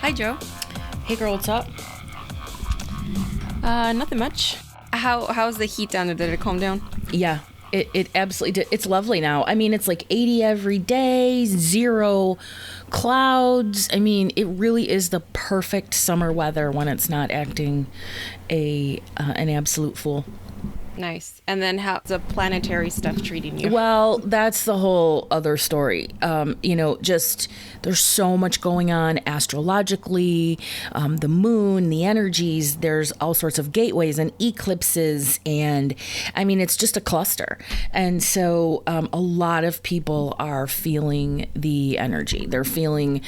Hi, Joe. Hey, girl, what's up? Nothing much. How's the heat down there? Did it calm down? Yeah, it absolutely did. It's lovely now. I mean, it's like 80 every day, 0 clouds. I mean, it really is the perfect summer weather when it's not acting an absolute fool. Nice. And then how's the planetary stuff treating you? Well, that's the whole other story. Just there's so much going on astrologically, the moon, the energies, there's all sorts of gateways and eclipses. And I mean, it's just a cluster. And so a lot of people are feeling the energy. They're feeling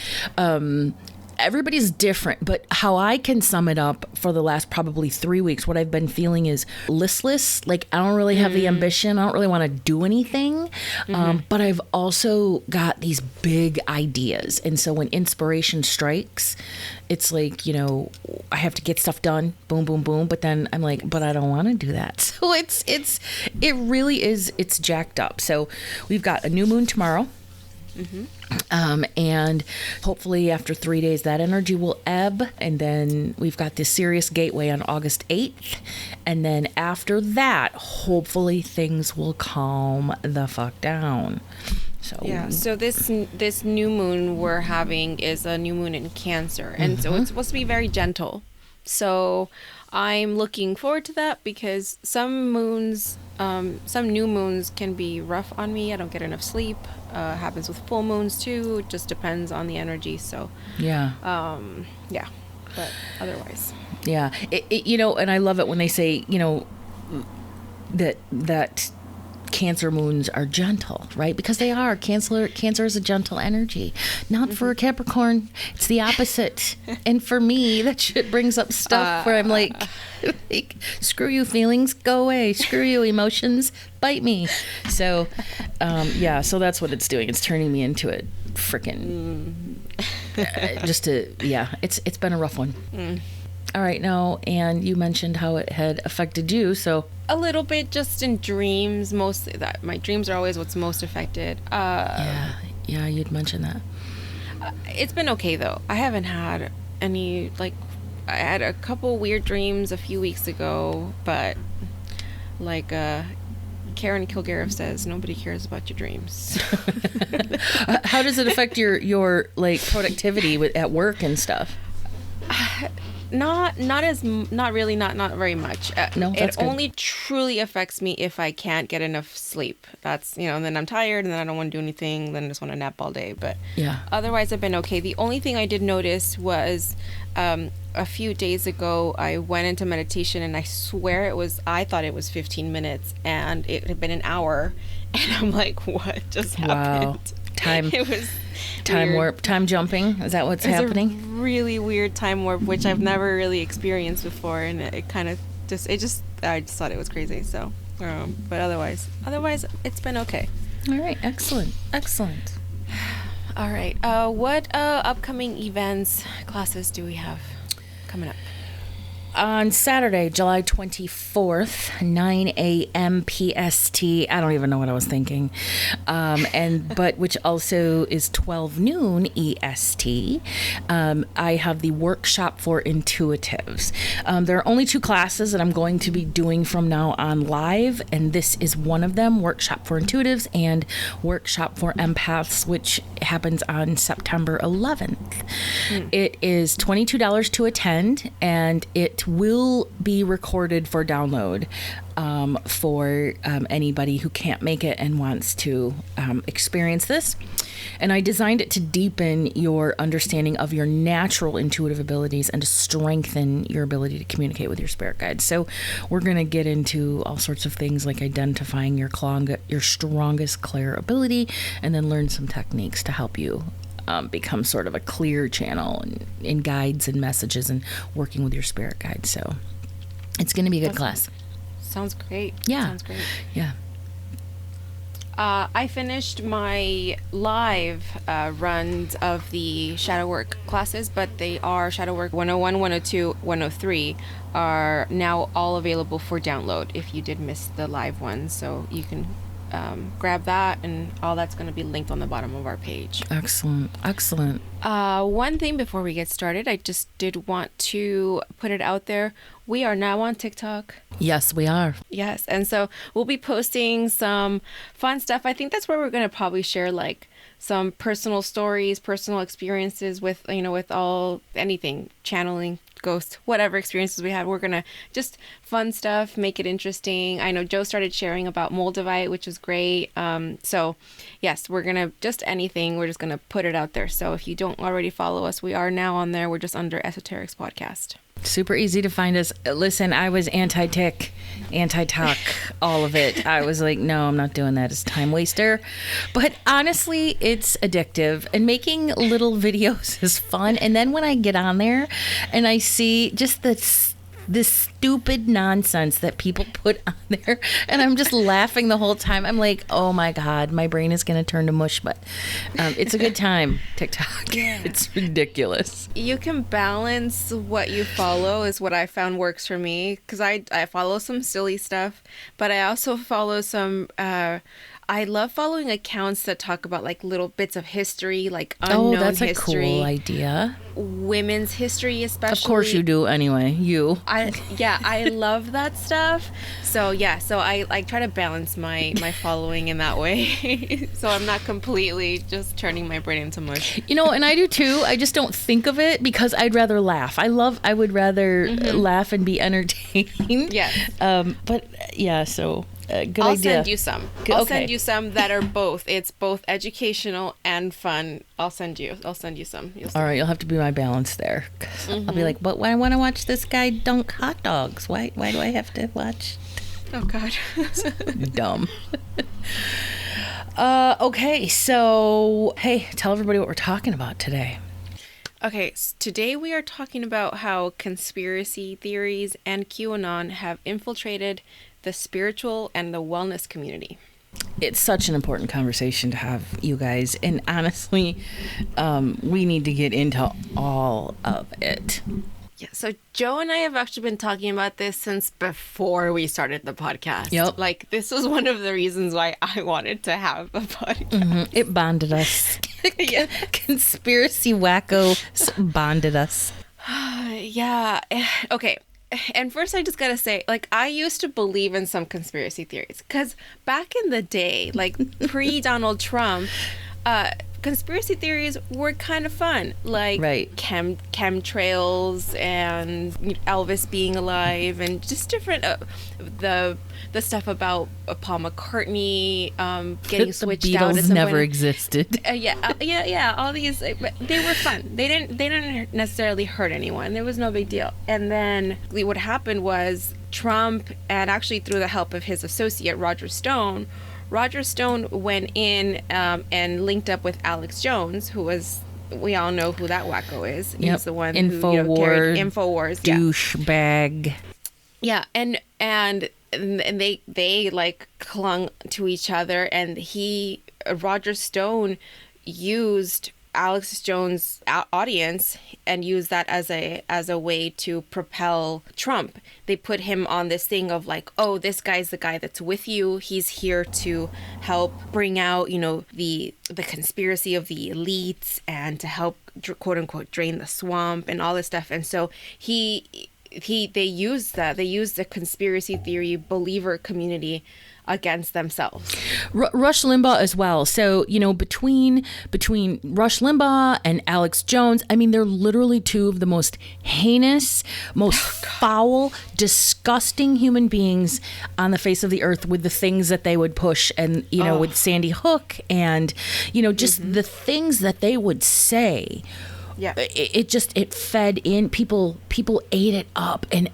everybody's different, but how I can sum it up for the last probably 3 weeks, what I've been feeling is listless. Like, I don't really have the ambition. I don't really want to do anything. But I've also got these big ideas. And so when inspiration strikes, it's like, I have to get stuff done. Boom, boom, boom. But then I'm like, but I don't want to do that. So it really is, it's jacked up. So we've got a new moon tomorrow. And hopefully after 3 days that energy will ebb, and then we've got this Sirius gateway on August 8th, and then after that hopefully things will calm the fuck down. So this new moon we're having is a new moon in Cancer, and so it's supposed to be very gentle. So I'm looking forward to that, because some new moons can be rough on me. I don't get enough sleep. Happens with full moons too. It just depends on the energy. So yeah. But otherwise, yeah. And I love it when they say, that Cancer moons are gentle, right? Because they are. Cancer is a gentle energy. Not for a Capricorn. It's the opposite. And for me, that shit brings up stuff where I'm like, screw you feelings, go away. Screw you emotions, bite me. So, so that's what it's doing. It's turning me into a freaking, it's been a rough one. All right, now, and you mentioned how it had affected you, so. A little bit, just in dreams, mostly. That my dreams are always what's most affected. Yeah, you'd mentioned that. It's been okay, though. I haven't had any, I had a couple weird dreams a few weeks ago, but, Karen Kilgariff says, nobody cares about your dreams. How does it affect your productivity at work and stuff? Not very much. No, that's it only truly affects me if I can't get enough sleep. That's, and then I'm tired, and then I don't want to do anything, then I just want to nap all day. But yeah, otherwise I've been okay. The only thing I did notice was a few days ago I went into meditation, and I swear I thought it was 15 minutes, and it had been an hour, and I'm like, what just happened? Wow. Time. It was time weird. Warp, time jumping. Is that what's happening? A really weird time warp, which I've never really experienced before, and it kind of I just thought it was crazy. So, but otherwise it's been okay. All right, excellent. All right, what upcoming events, classes do we have coming up? On Saturday, July 24th, 9 a.m. PST. I don't even know what I was thinking. But which also is 12 noon EST. I have the workshop for intuitives. There are only 2 classes that I'm going to be doing from now on live, and this is one of them, workshop for intuitives and workshop for empaths, which happens on September 11th. It is $22 to attend, and it will be recorded for download for anybody who can't make it and wants to experience this. And I designed it to deepen your understanding of your natural intuitive abilities and to strengthen your ability to communicate with your spirit guides. So we're going to get into all sorts of things like identifying your strongest clair ability, and then learn some techniques to help you become sort of a clear channel and guides and messages and working with your spirit guides. So it's going to be a good class. Sounds great. Yeah. Sounds great. Yeah. I finished my live runs of the shadow work classes, but they are shadow work 101, 102, 103 are now all available for download if you did miss the live ones. So you can grab that, and all that's going to be linked on the bottom of our page. Excellent. Excellent. One thing before we get started, I just did want to put it out there. We are now on TikTok. Yes, we are. Yes. And so we'll be posting some fun stuff. I think that's where we're going to probably share like some personal stories, personal experiences with, with all anything, channeling, ghost, whatever experiences we had. We're going to just fun stuff, make it interesting. I know Joe started sharing about Moldavite, which is great. So yes, we're going to just anything. We're just going to put it out there. So if you don't already follow us, we are now on there. We're just under Esoterics Podcast. Super easy to find us. Listen, I was anti-tick, anti-talk, all of it. I was like, no, I'm not doing that. It's a time waster. But honestly, it's addictive. And making little videos is fun. And then when I get on there and I see just this stupid nonsense that people put on there, and I'm just laughing the whole time. I'm like, oh my God, my brain is going to turn to mush, but it's a good time, TikTok. Yeah. It's ridiculous. You can balance what you follow is what I found works for me, because I follow some silly stuff, but I also follow some... I love following accounts that talk about like little bits of history, like unknown history. Oh, that's history. A cool idea. Women's history, especially. Of course you do anyway. You. I love that stuff. So I try to balance my following in that way. So I'm not completely just turning my brain into mush. And I do too. I just don't think of it because I'd rather laugh. I would rather laugh and be entertained. Yes. But yeah, so... good I'll idea. send you some. I'll send you some that are both. It's both educational and fun. I'll send you some. All right, you'll have to be my balance there. I'll be like, but I want to watch this guy dunk hot dogs. Why do I have to watch? Oh God. Dumb. Okay, so hey, tell everybody what we're talking about today. Okay, today we are talking about how conspiracy theories and QAnon have infiltrated the spiritual and the wellness community. It's such an important conversation to have, you guys. And honestly, we need to get into all of it. Yeah, so Joe and I have actually been talking about this since before we started the podcast. Yep. Like, this was one of the reasons why I wanted to have a podcast. Mm-hmm. It bonded us. Yeah. Conspiracy wackos bonded us. Yeah. Okay. And first, I just gotta say, like, I used to believe in some conspiracy theories because back in the day, like pre-Donald Trump, conspiracy theories were kind of fun, like chemtrails and Elvis being alive and just different the stuff about Paul McCartney getting switched the out. The Beatles never existed. Yeah. All these, they were fun. They didn't necessarily hurt anyone. There was no big deal. And then what happened was Trump, and actually through the help of his associate Roger Stone went in and linked up with Alex Jones, who was, we all know who that wacko is. He's the one who carried InfoWars. Douchebag. Yeah, and they like clung to each other, and Roger Stone used Alex Jones' audience and used that as a way to propel Trump. They put him on this thing of like, oh, this guy's the guy that's with you. He's here to help bring out, the conspiracy of the elites and to help, quote unquote, drain the swamp and all this stuff. And so they used the conspiracy theory believer community against themselves. Rush Limbaugh as well. So, between Rush Limbaugh and Alex Jones, I mean, they're literally two of the most heinous, most foul, disgusting human beings on the face of the earth with the things that they would push and, with Sandy Hook and, just the things that they would say. Yeah, it fed in. People ate it up, and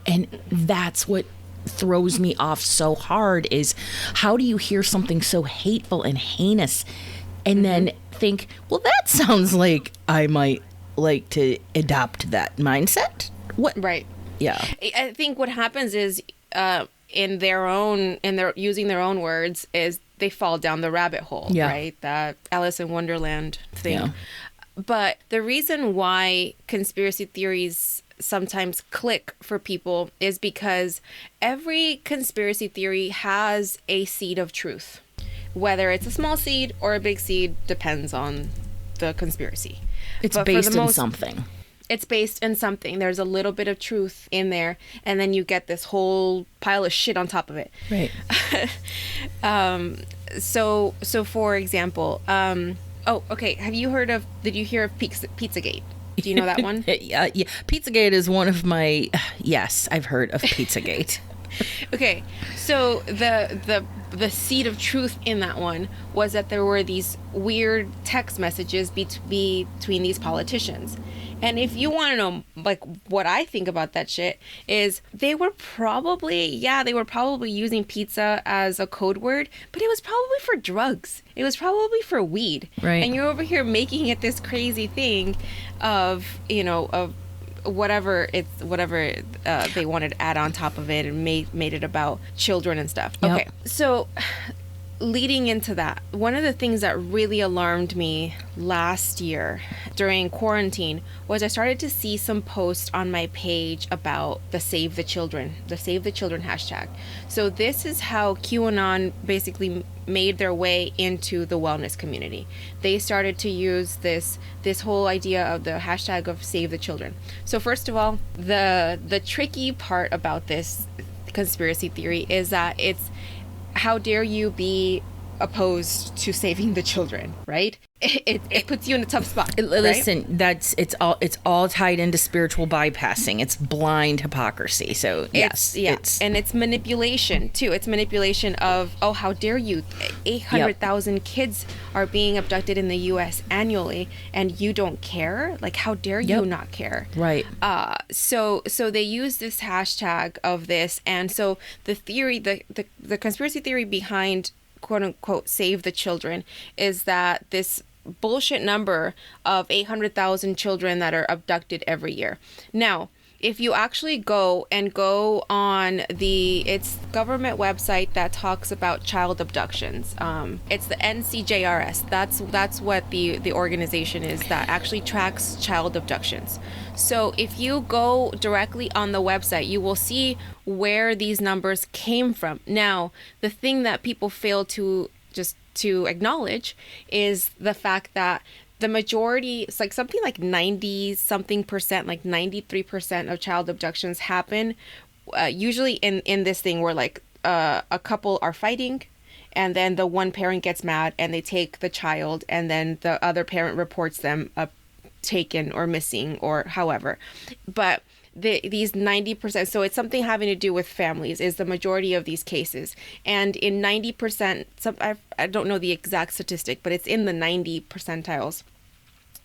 that's what throws me off so hard is how do you hear something so hateful and heinous and then think, well, that sounds like I might like to adopt that mindset. What? Right. Yeah. I think what happens is, using their own words, is they fall down the rabbit hole, right? That Alice in Wonderland thing. Yeah. But the reason why conspiracy theories sometimes click for people is because every conspiracy theory has a seed of truth. Whether it's a small seed or a big seed depends on the conspiracy. It's based in something. It's based in something. There's a little bit of truth in there, and then you get this whole pile of shit on top of it. Right. So for example, okay. Did you hear of Pizzagate? Do you know that one? Yeah. Pizzagate is one of my, yes, I've heard of Pizzagate. Okay. So the seed of truth in that one was that there were these weird text messages between these politicians. And if you want to know, like, what I think about that shit is they were probably using pizza as a code word, but it was probably for drugs. It was probably for weed. Right. And you're over here making it this crazy thing of whatever they wanted to add on top of it and made it about children and stuff. Yep. Okay. So leading into that, one of the things that really alarmed me last year during quarantine was I started to see some posts on my page about the Save the Children hashtag. So this is how QAnon basically made their way into the wellness community. They started to use this whole idea of the hashtag of Save the Children. So first of all, the tricky part about this conspiracy theory is that it's, how dare you be opposed to saving the children, right? It puts you in a tough spot. Listen, right? It's all tied into spiritual bypassing. It's blind hypocrisy. So yes, and it's manipulation too. It's manipulation of, oh, how dare you? 800,000 kids are being abducted in the U.S. annually, and you don't care? Like, how dare you not care? Right. So they use this hashtag of this, and so the theory, the conspiracy theory behind quote unquote Save the Children is that this bullshit number of 800,000 children that are abducted every year. Now, if you actually go on it's government website that talks about child abductions. It's the NCJRS. That's what the organization is that actually tracks child abductions. So if you go directly on the website, you will see where these numbers came from. Now, the thing that people fail to acknowledge is the fact that the majority, it's like something like 90 something percent, like 93% of child abductions happen usually in this thing where like a couple are fighting, and then the one parent gets mad and they take the child, and then the other parent reports them taken or missing or however. But these 90%, so it's something having to do with families, is the majority of these cases. And in 90%, I don't know the exact statistic, but it's in the 90 percentiles.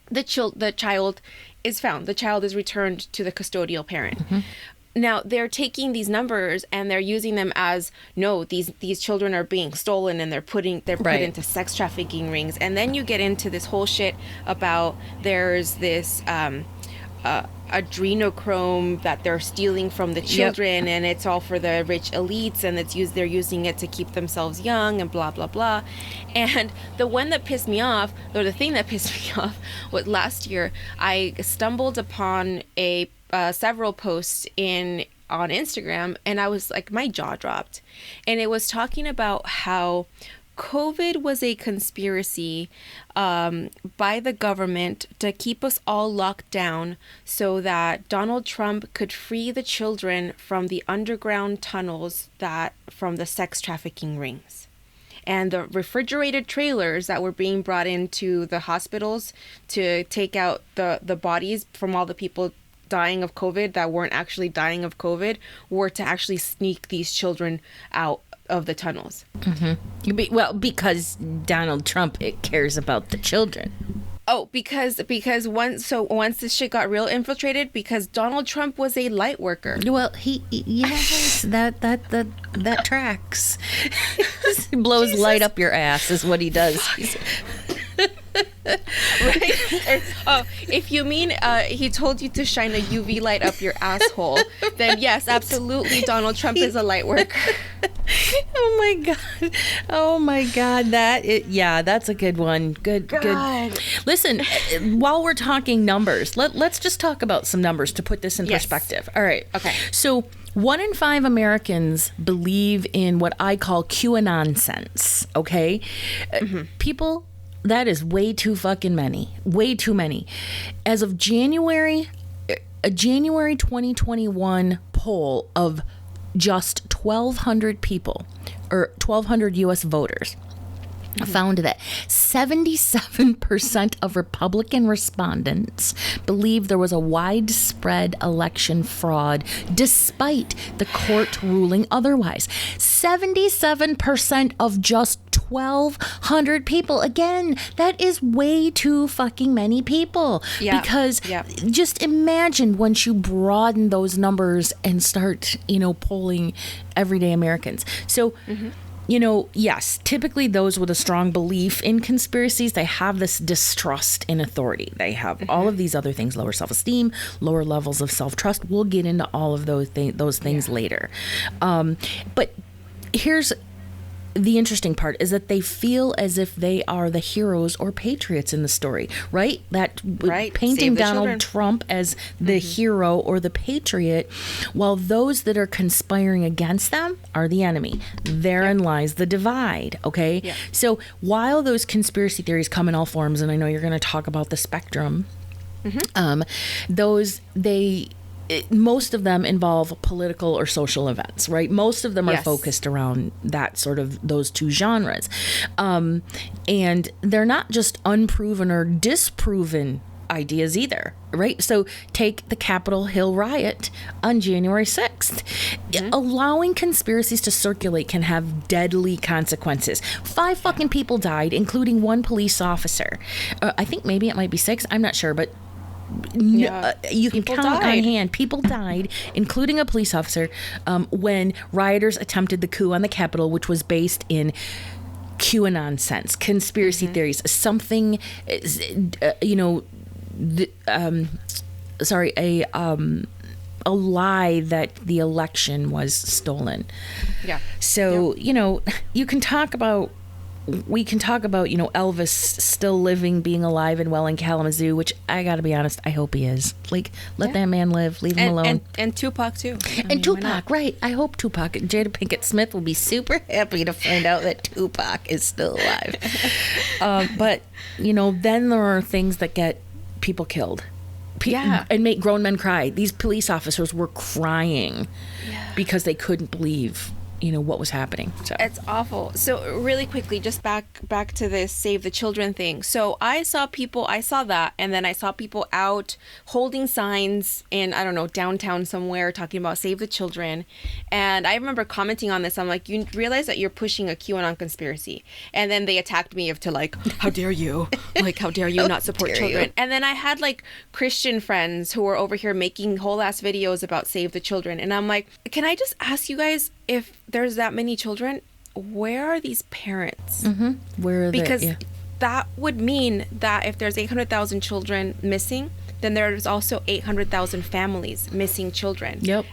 The child is found. The child is returned to the custodial parent. Mm-hmm. Now, they're taking these numbers and they're using them as, no, these children are being stolen, and they're put into sex trafficking rings. And then you get into this whole shit about there's this adrenochrome that they're stealing from the children, and it's all for the rich elites, and they're using it to keep themselves young and blah blah blah. And the thing that pissed me off was last year I stumbled upon several posts on Instagram, and I was like, my jaw dropped, and it was talking about how COVID was a conspiracy by the government to keep us all locked down so that Donald Trump could free the children from the underground tunnels from the sex trafficking rings. And the refrigerated trailers that were being brought into the hospitals to take out the bodies from all the people dying of COVID that weren't actually dying of COVID were to actually sneak these children out of the tunnels. Mm-hmm. Well, because Donald Trump cares about the children. Oh, because once this shit got real infiltrated, because Donald Trump was a light worker. Well, yes, that tracks. He blows light up your ass is what he does. Oh, if you mean he told you to shine a UV light up your asshole, then yes, absolutely, Donald Trump is a light worker. Oh my God. That's a good one. Good. Listen, while we're talking numbers, let's just talk about some numbers to put this in perspective. All right. Okay. So 1 in 5 Americans believe in what I call Q-Anonsense. Okay. People, that is way too fucking many. Way too many. As of January 2021 poll of just 1,200 people, or 1,200 U.S. voters, found that 77% of Republican respondents believe there was a widespread election fraud despite the court ruling otherwise. 77% of just 1,200 people. Again, that is way too fucking many people. Yeah. Because just imagine once you broaden those numbers and start, polling everyday Americans. So, yes, typically those with a strong belief in conspiracies, they have this distrust in authority. They have all of these other things, lower self-esteem, lower levels of self-trust. We'll get into all of those things later. But here's the interesting part is that they feel as if they are the heroes or patriots in the story, right? Painting Donald Trump as the hero or the patriot, while those that are conspiring against them are the enemy. Therein lies the divide, okay? Yeah. So while those conspiracy theories come in all forms, and I know you're going to talk about the spectrum, most of them involve political or social events, right? Most of them are focused around that sort of those two genres. And they're not just unproven or disproven ideas either, right? So take the Capitol Hill riot on January 6th. Allowing conspiracies to circulate can have deadly consequences. 5 fucking people died, including 1 police officer. I think maybe it might be 6. I'm not sure, but you can count on hand. People died, including a police officer, when rioters attempted the coup on the Capitol, which was based in Q-Anonsense, conspiracy theories, something, a lie that the election was stolen. Yeah. So, we can talk about, Elvis still living, being alive and well in Kalamazoo, which I gotta be honest, I hope he is. Like, let that man live, leave him alone. And Tupac too. Tupac, right. I hope Tupac, Jada Pinkett Smith will be super happy to find out that Tupac is still alive. But, then there are things that get people killed. And make grown men cry. These police officers were crying because they couldn't believe what was happening. So it's awful. So really quickly, just back to this Save the Children thing. So I saw that, and then I saw people out holding signs in, I don't know, downtown somewhere talking about Save the Children. And I remember commenting on this. I'm like, you realize that you're pushing a QAnon conspiracy. And then they attacked me how dare you? Like, how dare you not support children? And then I had Christian friends who were over here making whole ass videos about Save the Children. And I'm like, can I just ask you guys, if there's that many children, where are these parents? Where are they? Because that would mean that if there's 800,000 children missing, then there's also 800,000 families missing children. Yep.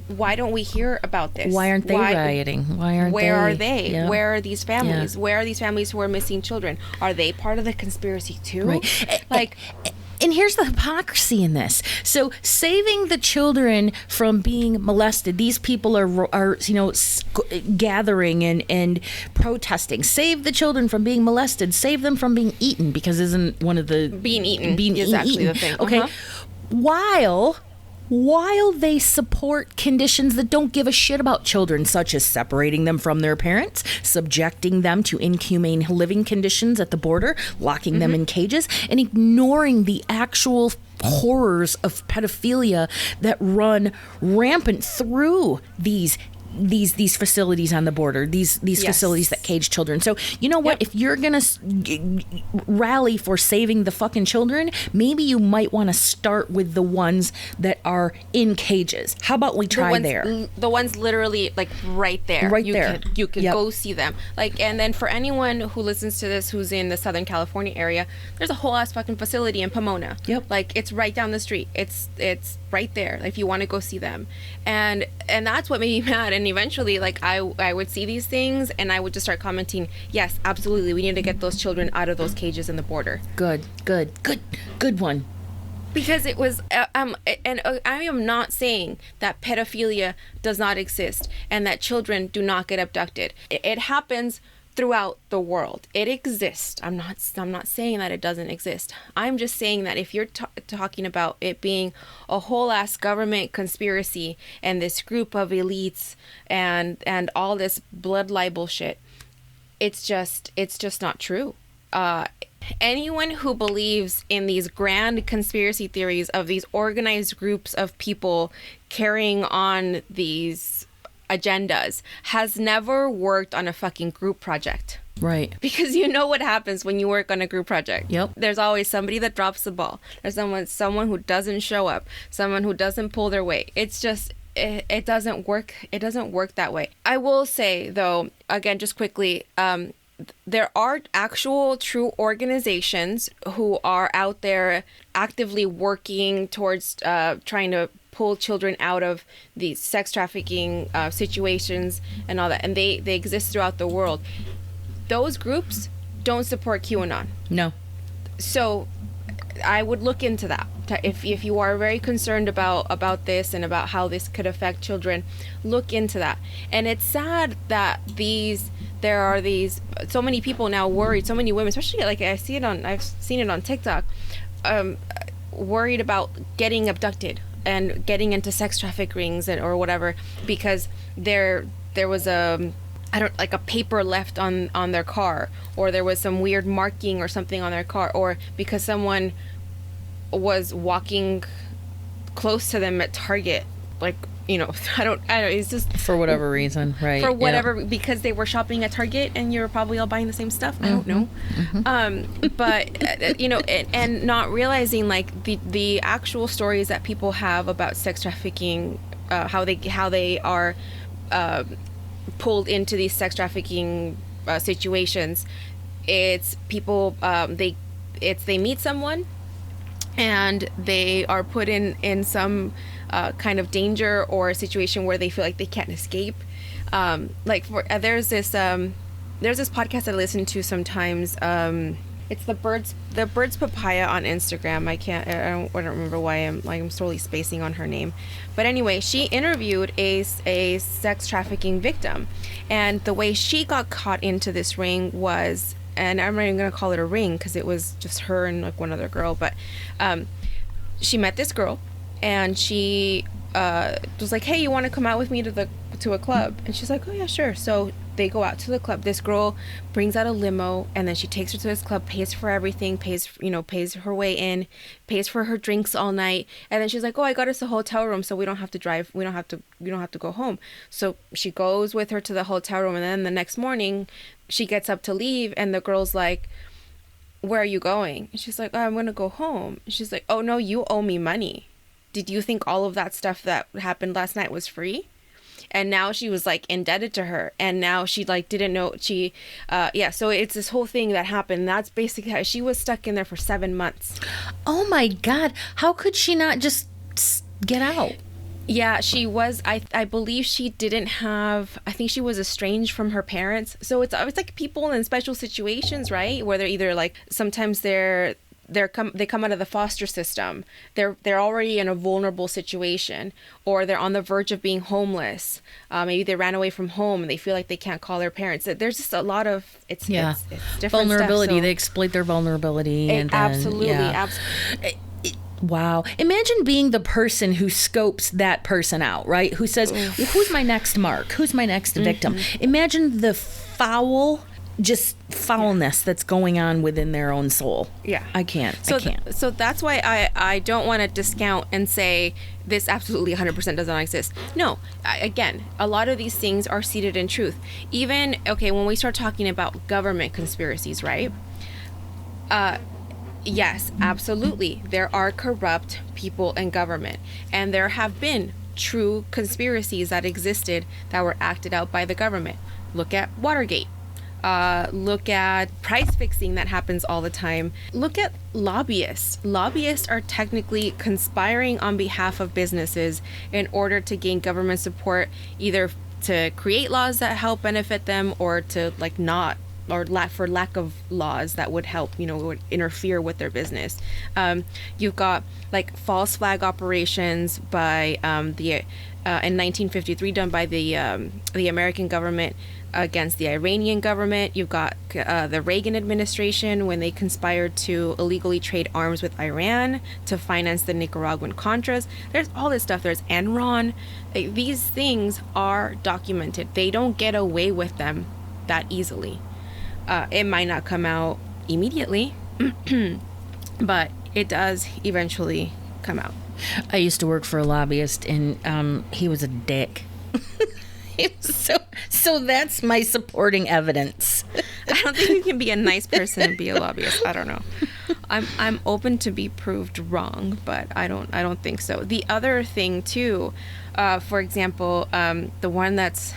Why don't we hear about this? Why aren't they rioting? Where are they? Yeah. Where are these families? Where are these families who are missing children? Are they part of the conspiracy too? Right. And here's the hypocrisy in this. So saving the children from being molested, these people are gathering and protesting. Save the children from being molested. Save them from being eaten, because isn't one of the being eaten is actually the thing. Okay, while they support conditions that don't give a shit about children, such as separating them from their parents, subjecting them to inhumane living conditions at the border, locking them in cages, and ignoring the actual horrors of pedophilia that run rampant through these these facilities on the border, these Yes. facilities that cage children. So you know what? Yep. If you're gonna rally for saving the fucking children, maybe you might want to start with the ones that are in cages. How about we try there? The ones literally like right there. Right you there. You could Yep. go see them. Like, and then for anyone who listens to this who's in the Southern California area, there's a whole ass fucking facility in Pomona. Yep. Like, it's right down the street. It's right there if you want to go see them. And that's what made me mad. And eventually, like, I would see these things and I would just start commenting, yes, absolutely, we need to get those children out of those cages in the border. Good one. Because it was, and I am not saying that pedophilia does not exist and that children do not get abducted. It happens throughout the world. It exists. I'm not saying that it doesn't exist. I'm just saying that if you're talking about it being a whole ass government conspiracy and this group of elites and all this blood libel shit, it's just not true. Anyone who believes in these grand conspiracy theories of these organized groups of people carrying on these agendas has never worked on a fucking group project. Right. Because you know what happens when you work on a group project. Yep. There's always somebody that drops the ball. There's someone who doesn't show up, someone who doesn't pull their weight. It's just it doesn't work. It doesn't work that way. I will say though, again, just quickly, there are actual true organizations who are out there actively working towards trying to pull children out of these sex trafficking situations and all that. And they exist throughout the world. Those groups don't support QAnon. No. So I would look into that. If you are very concerned about this and about how this could affect children, look into that. And it's sad that there are so many people now worried, so many women, especially like I've seen it on TikTok, worried about getting abducted and getting into sex traffic rings or whatever because there was a paper left on their car, or there was some weird marking or something on their car, or because someone was walking close to them at Target, like, you know, I don't it's just for whatever reason, right? For whatever, because they were shopping at Target and you're probably all buying the same stuff. I don't know. But you know, and not realizing like the actual stories that people have about sex trafficking, how they are pulled into these sex trafficking situations. It's people they meet someone and they are put in some kind of danger or a situation where they feel like they can't escape. There's this podcast I listen to sometimes. It's the birds papaya on Instagram. I don't remember why I'm totally spacing on her name, but anyway, she interviewed a sex trafficking victim, and the way she got caught into this ring was, and I'm not even gonna call it a ring because it was just her and like one other girl, but she met this girl, and she was like, hey, you want to come out with me to a club? And she's like, oh yeah, sure. So they go out to the club. This girl brings out a limo, and then she takes her to this club, pays for everything, pays her way in, pays for her drinks all night, and then she's like, oh, I got us a hotel room, so we don't have to drive, we don't have to go home. So she goes with her to the hotel room, and then the next morning she gets up to leave, and the girl's like, where are you going? And she's like, oh, I'm gonna go home. And she's like, oh no, you owe me money. Did you think all of that stuff that happened last night was free? And now she was like indebted to her, and now she like didn't know she so it's this whole thing that happened. That's basically how she was stuck in there for 7 months. Oh my God, how could she not just get out? Yeah, she was. I believe she didn't have. I think she was estranged from her parents. So it's like people in special situations, right? Where they're either like sometimes they come out of the foster system. They're already in a vulnerable situation, or they're on the verge of being homeless. Maybe they ran away from home and they feel like they can't call their parents. There's just a lot of it's different vulnerability. Stuff, so. They exploit their vulnerability. Absolutely. Wow. Imagine being the person who scopes that person out, right? Who says, who's my next mark? Who's my next victim? Imagine the foul just foulness that's going on within their own soul. Yeah. I can't. So that's why I don't want to discount and say this absolutely 100% does not exist. No, again, a lot of these things are seated in truth. Even, okay, when we start talking about government conspiracies, right? Yes, absolutely. There are corrupt people in government. And there have been true conspiracies that existed that were acted out by the government. Look at Watergate. Look at price fixing that happens all the time. Look at lobbyists. Lobbyists are technically conspiring on behalf of businesses in order to gain government support, either to create laws that help benefit them or to not, or for lack of laws that would help, would interfere with their business. You've got false flag operations by in 1953 done by the American government against the Iranian government. You've got the Reagan administration when they conspired to illegally trade arms with Iran to finance the Nicaraguan Contras. There's all this stuff. There's Enron. These things are documented. They don't get away with them that easily. It might not come out immediately, but it does eventually come out. I used to work for a lobbyist, and he was a dick. So that's my supporting evidence. I don't think you can be a nice person and be a lobbyist. I don't know. I'm open to be proved wrong, but I don't think so. The other thing too, for example, the one that's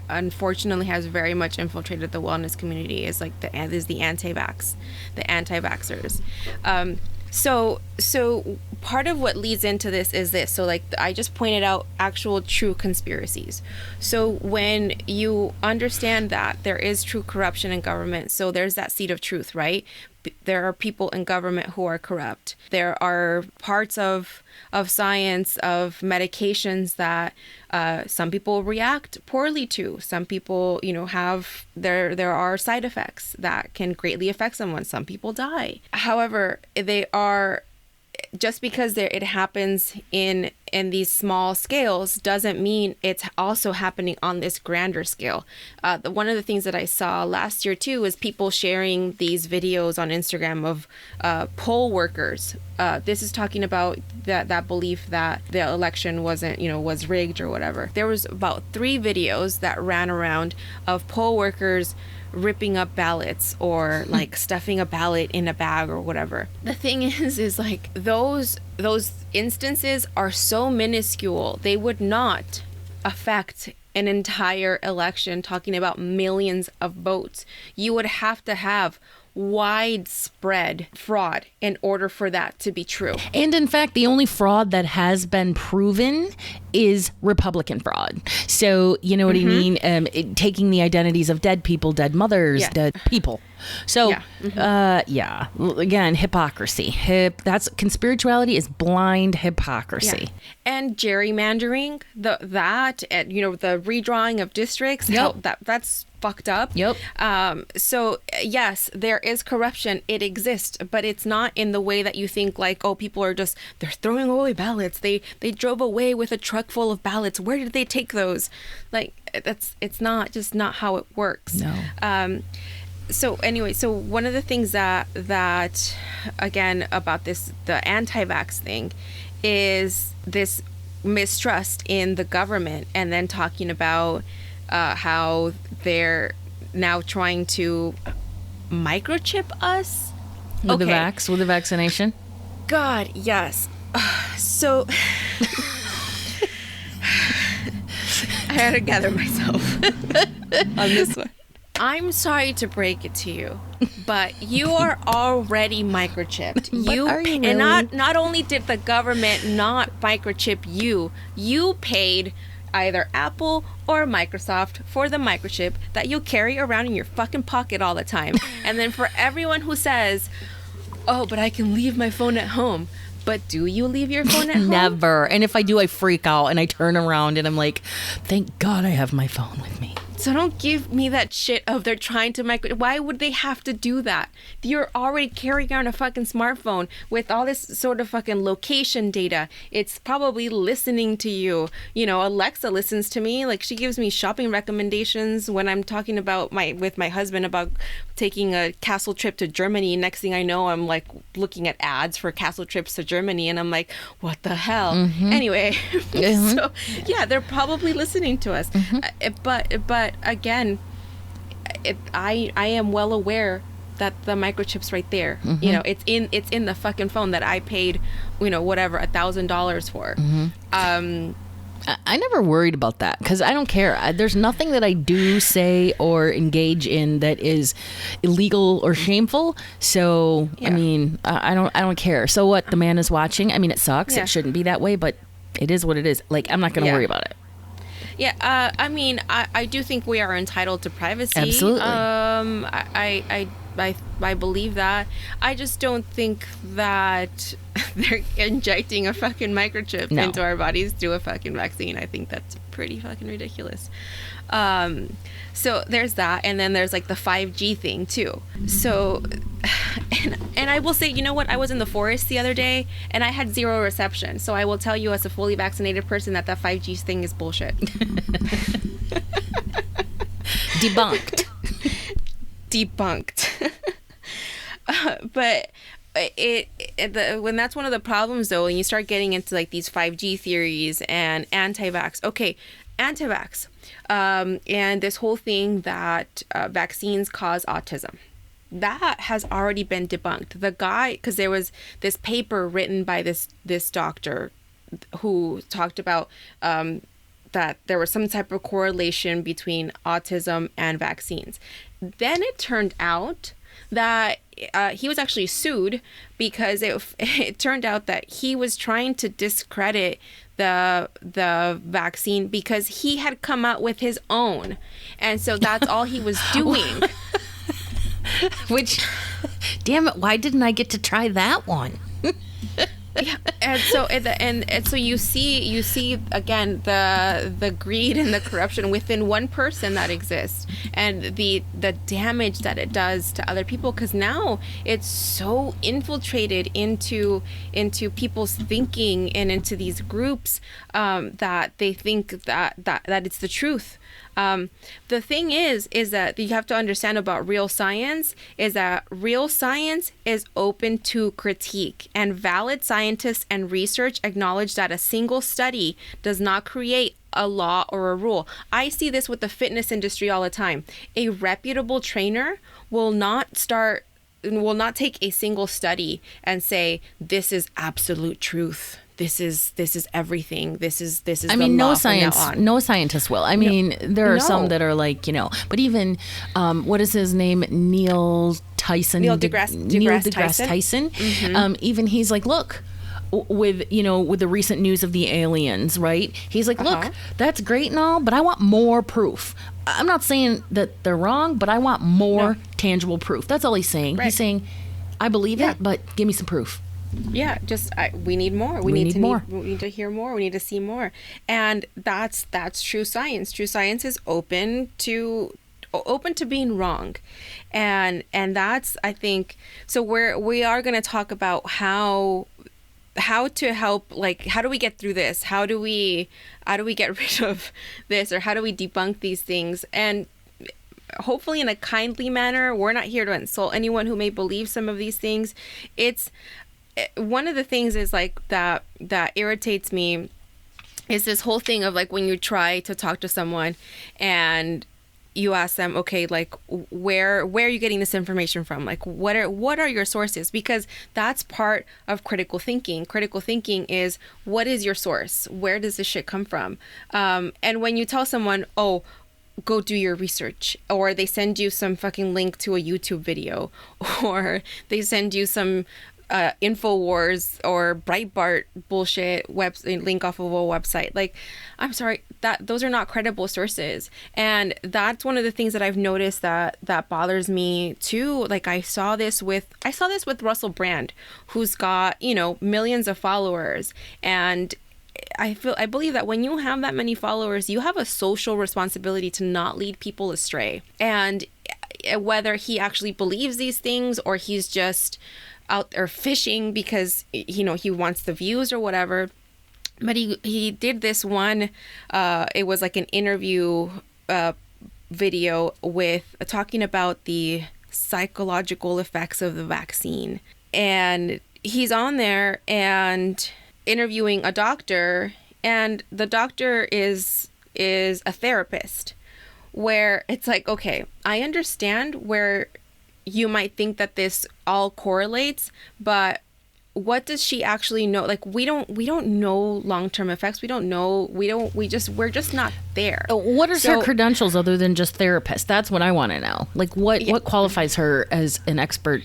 unfortunately has very much infiltrated the wellness community is the anti-vaxxers. So part of what leads into this is this. So I just pointed out actual true conspiracies. So when you understand that there is true corruption in government, so there's that seed of truth, right? There are people in government who are corrupt. There are parts of science, of medications that some people react poorly to. Some people, have there are side effects that can greatly affect someone. Some people die. However, they are, just because it happens in these small scales doesn't mean it's also happening on this grander scale. One of the things that I saw last year too is people sharing these videos on Instagram of poll workers. This is talking about that belief that the election was rigged or whatever. There was about 3 videos that ran around of poll workers ripping up ballots or stuffing a ballot in a bag or whatever. The thing is those instances are so minuscule, they would not affect an entire election, talking about millions of votes. You would have to have widespread fraud in order for that to be true. And in fact, the only fraud that has been proven is Republican fraud. So, you know what I mean? Taking the identities of dead people, dead mothers, dead people. So, again, hypocrisy. That's conspirituality is blind hypocrisy. Yeah. And gerrymandering, the redrawing of districts. That's fucked up. Yep. So yes, there is corruption. It exists, but it's not in the way that you think. People are they're throwing away ballots. They drove away with a truck full of ballots. Where did they take those? It's not how it works. No. So anyway, so one of the things that again about the anti-vax thing is this mistrust in the government, and then talking about how they're now trying to microchip us with the vaccination. God, yes. So I had to gather myself on this one. I'm sorry to break it to you, but you are already microchipped. Are you really? And not only did the government not microchip you, you paid either Apple or Microsoft for the microchip that you carry around in your fucking pocket all the time. And then for everyone who says, "Oh, but I can leave my phone at home." But do you leave your phone at home? Never. And if I do, I freak out and I turn around and I'm like, thank God I have my phone with me. So don't give me that shit of they're trying to why would they have to do that? You're already carrying around a fucking smartphone with all this sort of fucking location data. It's probably listening to you. You know, Alexa listens to me. Like, she gives me shopping recommendations when I'm talking about with my husband about taking a castle trip to Germany. Next thing I know, I'm like looking at ads for castle trips to Germany, and I'm like, what the hell? Anyway, so yeah, they're probably listening to us. But again, I am well aware that the microchip's right there. You know, it's in the fucking phone that I paid, you know, whatever, $1,000 for. I never worried about that because I don't care. There's nothing that I do, say, or engage in that is illegal or shameful. So I mean, I don't care. So what? The man is watching. I mean, it sucks. It shouldn't be that way, but it is what it is. Like, I'm not going to worry about it. Yeah, I mean, I do think we are entitled to privacy. Absolutely. I believe that. I just don't think that they're injecting a fucking microchip into our bodies through a fucking vaccine. I think that's pretty fucking ridiculous. So there's that, and then there's like the 5G thing too. So, and I will say, you know what? I was in the forest the other day, and I had zero reception. So I will tell you, as a fully vaccinated person, that 5G thing is bullshit. Debunked. But when that's one of the problems, though, when you start getting into like these 5G theories and anti-vax. Okay, anti-vax. And this whole thing that vaccines cause autism. That has already been debunked. The guy, because there was this paper written by this doctor who talked about that there was some type of correlation between autism and vaccines. Then it turned out that he was actually sued because it turned out that he was trying to discredit the vaccine because he had come out with his own, and so that's all he was doing. Which, damn it, why didn't I get to try that one? Yeah, and so you see again the greed and the corruption within one person that exists, and the damage that it does to other people, because now it's so infiltrated into people's thinking and into these groups that they think that it's the truth. The thing is that you have to understand about real science is that real science is open to critique, and valid scientists and research acknowledge that a single study does not create a law or a rule. I see this with the fitness industry all the time. A reputable trainer will not take a single study and say, this is absolute truth. This is everything. This is. I mean, no scientist will. I mean, there are some that are like, you know, but even, what is his name? Neil deGrasse Tyson. Mm-hmm. Even he's like, look, with the recent news of the aliens, right? He's like, look, that's great and all, but I want more proof. I'm not saying that they're wrong, but I want more tangible proof. That's all he's saying. Right. He's saying, I believe it, but give me some proof. Yeah, we need more. We need to hear more. We need to see more, and that's true science. True science is open to being wrong, and that's, I think, so we are going to talk about how to help, like, how do we get through this? How do we get rid of this, or how do we debunk these things? And hopefully in a kindly manner. We're not here to insult anyone who may believe some of these things. It's one of the things is like that irritates me is this whole thing of like when you try to talk to someone and you ask them, okay, like where are you getting this information from? Like what are your sources? Because that's part of critical thinking. Critical thinking is, what is your source? Where does this shit come from? And when you tell someone, oh, go do your research, or they send you some fucking link to a YouTube video, or they send you some InfoWars or Breitbart bullshit link off of a website. Like, I'm sorry, those are not credible sources. And that's one of the things that I've noticed that bothers me too. Like I saw this with Russell Brand, who's got, millions of followers, and I believe that when you have that many followers, you have a social responsibility to not lead people astray. And whether he actually believes these things or he's just out there fishing because, you know, he wants the views or whatever. But he did this one, it was like an interview video with talking about the psychological effects of the vaccine. And he's on there and interviewing a doctor, and the doctor is a therapist, where it's like, okay, I understand where you might think that this all correlates, but what does she actually know? Like, we don't know long-term effects. We're just not there. What is her credentials other than just therapist? That's what I want to know. Like, what qualifies her as an expert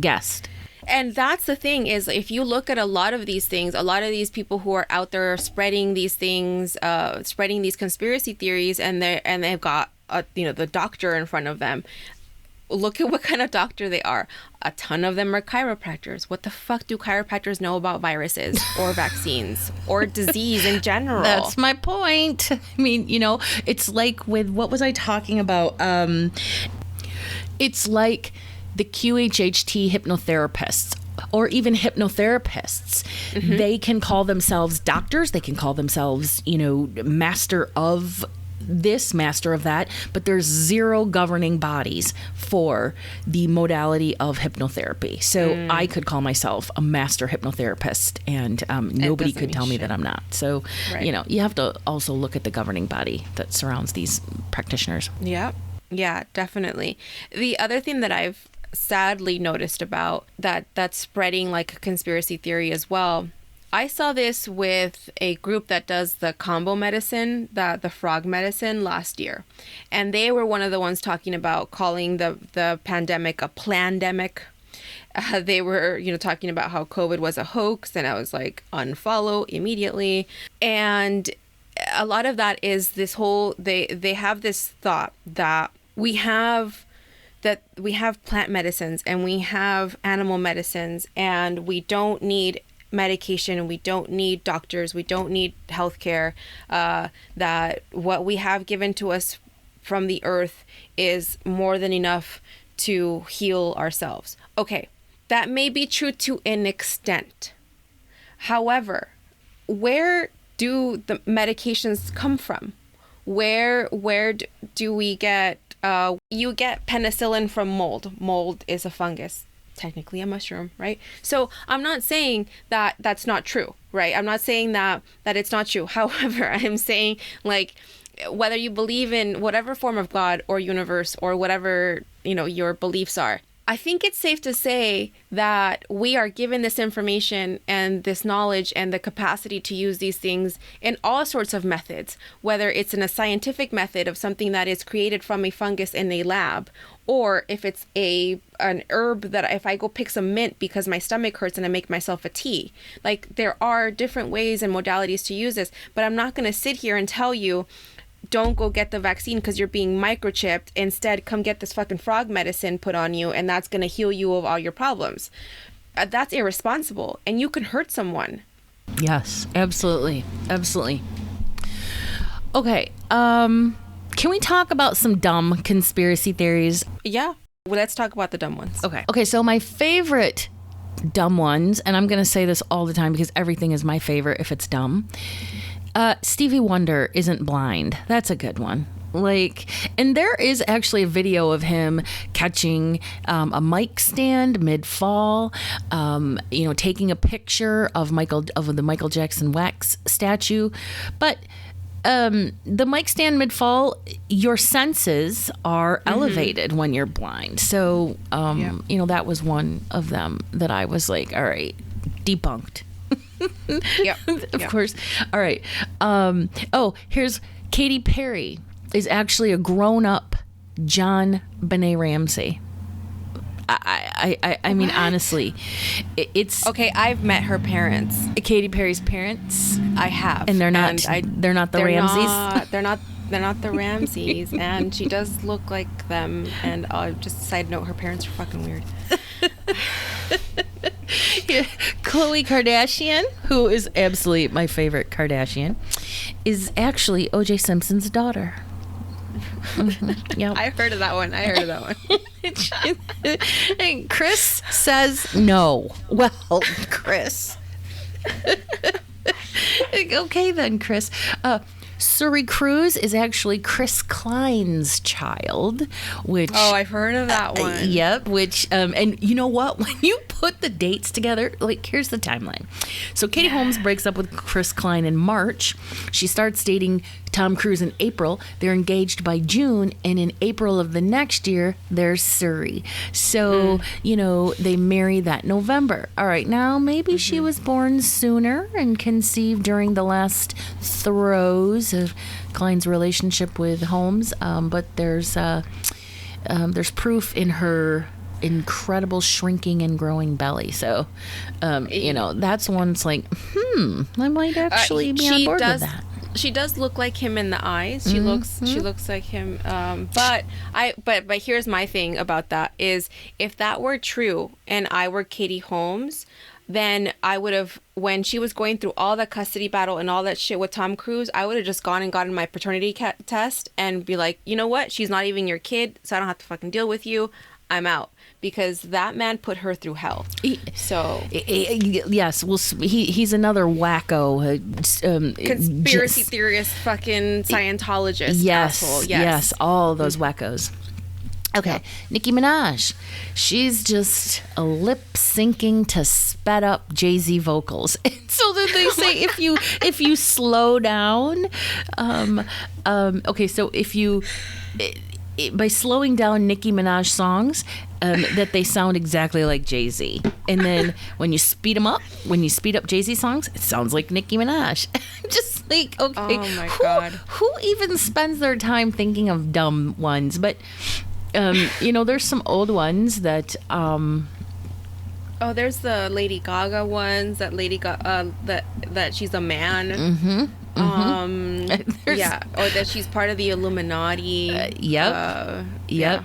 guest? And that's the thing, is if you look at a lot of these things, a lot of these people who are out there spreading these things, spreading these conspiracy theories, and they've got the doctor in front of them. Look at what kind of doctor they are. A ton of them are chiropractors. What the fuck do chiropractors know about viruses or vaccines or disease in general? That's my point. I mean, it's like with, what was I talking about? It's like the QHHT hypnotherapists or even hypnotherapists. Mm-hmm. They can call themselves doctors. They can call themselves, master of this, master of that, but there's zero governing bodies for the modality of hypnotherapy. So I could call myself a master hypnotherapist, and nobody could tell me that I'm not. So, right. You have to also look at the governing body that surrounds these practitioners. Yeah, definitely. The other thing that I've sadly noticed about that's spreading like a conspiracy theory as well, I saw this with a group that does the combo medicine, the frog medicine, last year. And they were one of the ones talking about calling the pandemic a plandemic. They were, talking about how COVID was a hoax. And I was like, unfollow immediately. And a lot of that is this whole, they have this thought that we have plant medicines and we have animal medicines, and we don't need medication, we don't need doctors, we don't need healthcare, that what we have given to us from the earth is more than enough to heal ourselves. Okay, that may be true to an extent. However, where do the medications come from? Where do we get you get penicillin from mold. Mold is a fungus, technically a mushroom, right? So I'm not saying that that's not true, right? I'm not saying that it's not true. However, I'm saying, like, whether you believe in whatever form of God or universe or whatever, your beliefs are, I think it's safe to say that we are given this information and this knowledge and the capacity to use these things in all sorts of methods, whether it's in a scientific method of something that is created from a fungus in a lab, or if it's an herb that if I go pick some mint because my stomach hurts and I make myself a tea. Like, there are different ways and modalities to use this, but I'm not going to sit here and tell you, don't go get the vaccine because you're being microchipped. Instead, come get this fucking frog medicine put on you, and that's going to heal you of all your problems. That's irresponsible, and you can hurt someone. Yes, absolutely. Absolutely. Okay, can we talk about some dumb conspiracy theories? Yeah. Well, let's talk about the dumb ones. Okay, so my favorite dumb ones, and I'm going to say this all the time because everything is my favorite if it's dumb. Stevie Wonder isn't blind. That's a good one. And there is actually a video of him catching a mic stand mid-fall, taking a picture of the Michael Jackson wax statue. But the mic stand mid-fall, your senses are elevated when you're blind. So, that was one of them that I was like, all right, debunked. Yeah, of course. All right. Here's Katy Perry is actually a grown-up John Benet Ramsey. I mean, honestly, it's okay. I've met her parents. Katy Perry's parents. I have, and they're not the Ramseys. They're not the Ramseys, and she does look like them. And just side note, her parents are fucking weird. Yeah, Khloe Kardashian, who is absolutely my favorite Kardashian, is actually O.J. Simpson's daughter. Yeah, I heard of that one. And Chris says no. Well, Chris. Okay then, Chris. Suri Cruz is actually Chris Klein's child, which... Oh, I've heard of that one. Yep, which... and you know what? When you put the dates together, like, here's the timeline. So Katie Holmes breaks up with Chris Klein in March. She starts dating Tom Cruise in April. They're engaged by June, and in April of the next year, there's Suri. So, you know, they marry that November. All right, now maybe she was born sooner and conceived during the last throes of Klein's relationship with Holmes, but there's proof in her incredible shrinking and growing belly. So, you know, that's one's like, I might actually be on board with that. She does look like him in the eyes. She looks like him. But here's my thing about that is if that were true and I were Katie Holmes, then I would have, when she was going through all the custody battle and all that shit with Tom Cruise, I would have just gone and gotten my paternity test and be like, you know what? She's not even your kid, so I don't have to fucking deal with you. I'm out. Because that man put her through hell. Yes, well, he's another wacko. Conspiracy theorist, fucking Scientologist asshole. Yes, all of those wackos. Okay, yeah. Nicki Minaj. She's just lip syncing to sped up Jay-Z vocals. And so then they say if you slow down, okay, so if you by slowing down Nicki Minaj songs, that they sound exactly like Jay-Z. And then when you speed up Jay-Z songs, it sounds like Nicki Minaj. Just like, okay, oh my God. Who even spends their time thinking of dumb ones? But, you know, there's some old ones that... Oh, there's the Lady Gaga ones, that she's a man. Mm-hmm. Yeah, or that she's part of the Illuminati. Yep. Yeah.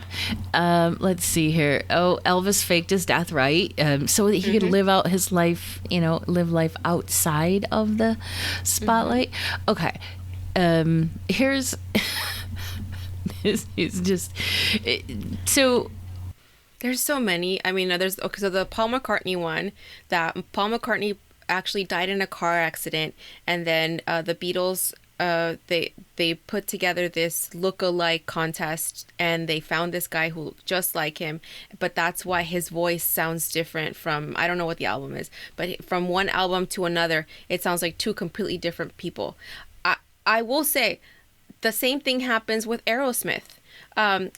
Let's see here. Oh, Elvis faked his death, right? So that he could live out his life, you know, live life outside of the spotlight. Okay. Here's this is just so. There's so many. I mean, so the Paul McCartney one, that Paul McCartney actually died in a car accident, and then the Beatles they put together this look-alike contest, and they found this guy who just like him, but that's why his voice sounds different from, I don't know what the album is, but from one album to another it sounds like two completely different people. I will say the same thing happens with Aerosmith.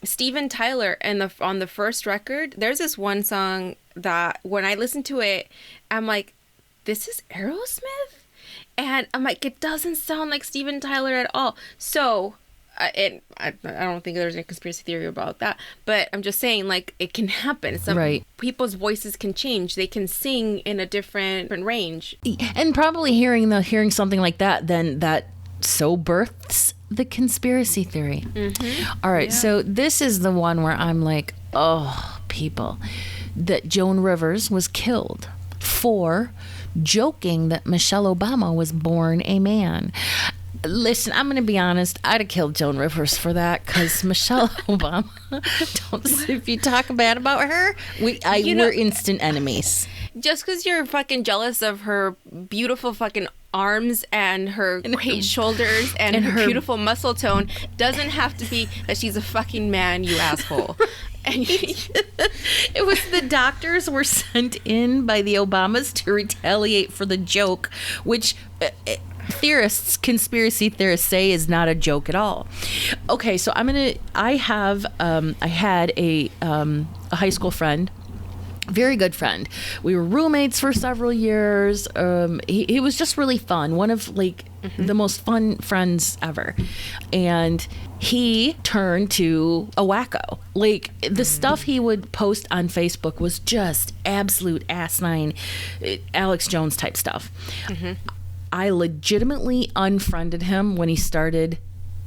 Steven Tyler on the first record, there's this one song that when I listen to it, I'm like, this is Aerosmith? And I'm like, it doesn't sound like Steven Tyler at all. So, I don't think there's a conspiracy theory about that, but I'm just saying, like, it can happen. Some people's voices can change. They can sing in a different range. And probably hearing something like that, then that so births the conspiracy theory. All right, so this is the one where I'm like, oh, people, that Joan Rivers was killed for joking that Michelle Obama was born a man. Listen, I'm going to be honest. I'd have killed Joan Rivers for that, because Michelle Obama, if you talk bad about her, we're instant enemies. Just because you're fucking jealous of her beautiful fucking arms and her great shoulders and her beautiful muscle tone doesn't have to be that she's a fucking man, you asshole. And it was the doctors were sent in by the Obamas to retaliate for the joke, which conspiracy theorists say is not a joke at all. Okay, so I had a high school friend, very good friend. We were roommates for several years. He was just really fun. One of the most fun friends ever. And he turned to a wacko. Like, the stuff he would post on Facebook was just absolute asinine, Alex Jones type stuff. I legitimately unfriended him when he started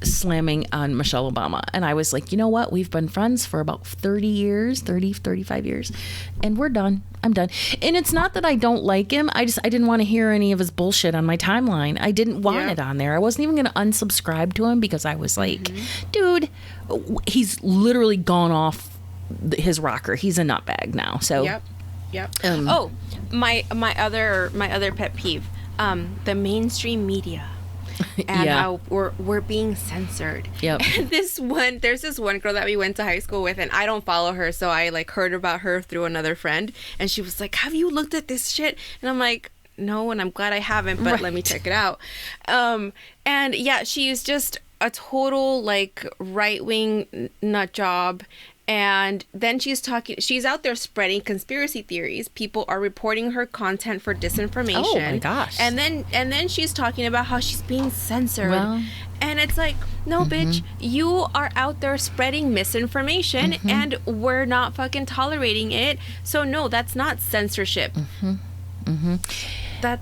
slamming on Michelle Obama. And I was like, you know what? We've been friends for about 35 years, and we're done. I'm done. And it's not that I don't like him. I didn't want to hear any of his bullshit on my timeline. I didn't want it on there. I wasn't even going to unsubscribe to him because I was like, dude, he's literally gone off his rocker. He's a nutbag now. So Yep. My other pet peeve, the mainstream media. And how we're being censored. Yep. And there's this one girl that we went to high school with, and I don't follow her, so I like heard about her through another friend, and she was like, "Have you looked at this shit?" And I'm like, "No," and I'm glad I haven't, but let me check it out. And yeah, she's just a total like right-wing nut job. And then she's out there spreading conspiracy theories. People are reporting her content for disinformation. Oh my gosh. And then she's talking about how she's being censored. Well, and it's like, no, bitch, you are out there spreading misinformation and we're not fucking tolerating it. So no, that's not censorship. The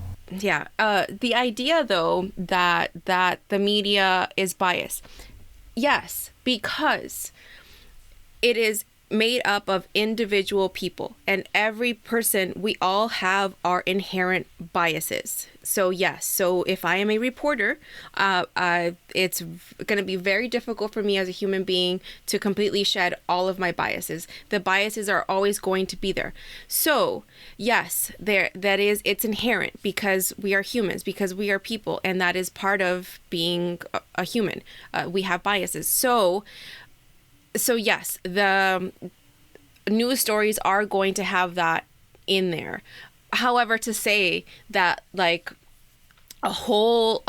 idea though that the media is biased. Yes, because it is made up of individual people, and every person, we all have our inherent biases. So yes, so if I am a reporter, it's going to be very difficult for me as a human being to completely shed all of my biases. The biases are always going to be there. So yes, it's inherent because we are humans, because we are people, and that is part of being a human. We have biases. So yes, the news stories are going to have that in there. However, to say that like a whole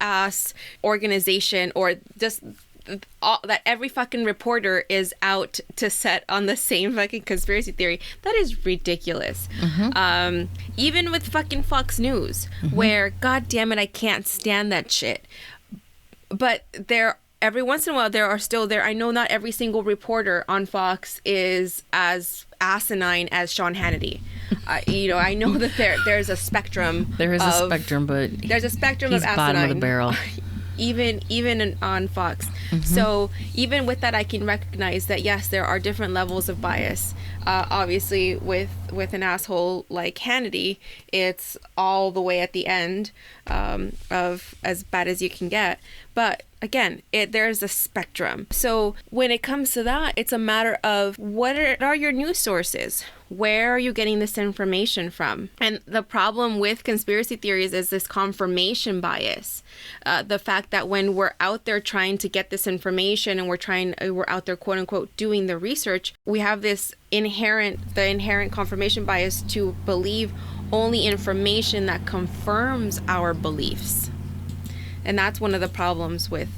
ass organization or just that every fucking reporter is out to set on the same fucking conspiracy theory, that is ridiculous. Even with fucking Fox News, where, god damn it, I can't stand that shit. But every once in a while, there are still there. I know not every single reporter on Fox is as asinine as Sean Hannity. I know that there's a spectrum. There is a spectrum, but there's a spectrum he's of asinine. Bottom of the barrel. Even on Fox. So even with that, I can recognize that yes, there are different levels of bias. Obviously, with an asshole like Hannity, it's all the way at the end of as bad as you can get. But again, there's a spectrum. So when it comes to that, it's a matter of what are your news sources? Where are you getting this information from? And the problem with conspiracy theories is this confirmation bias. The fact that when we're out there trying to get this information and we're out there quote unquote doing the research, we have this inherent confirmation bias to believe only information that confirms our beliefs. And that's one of the problems with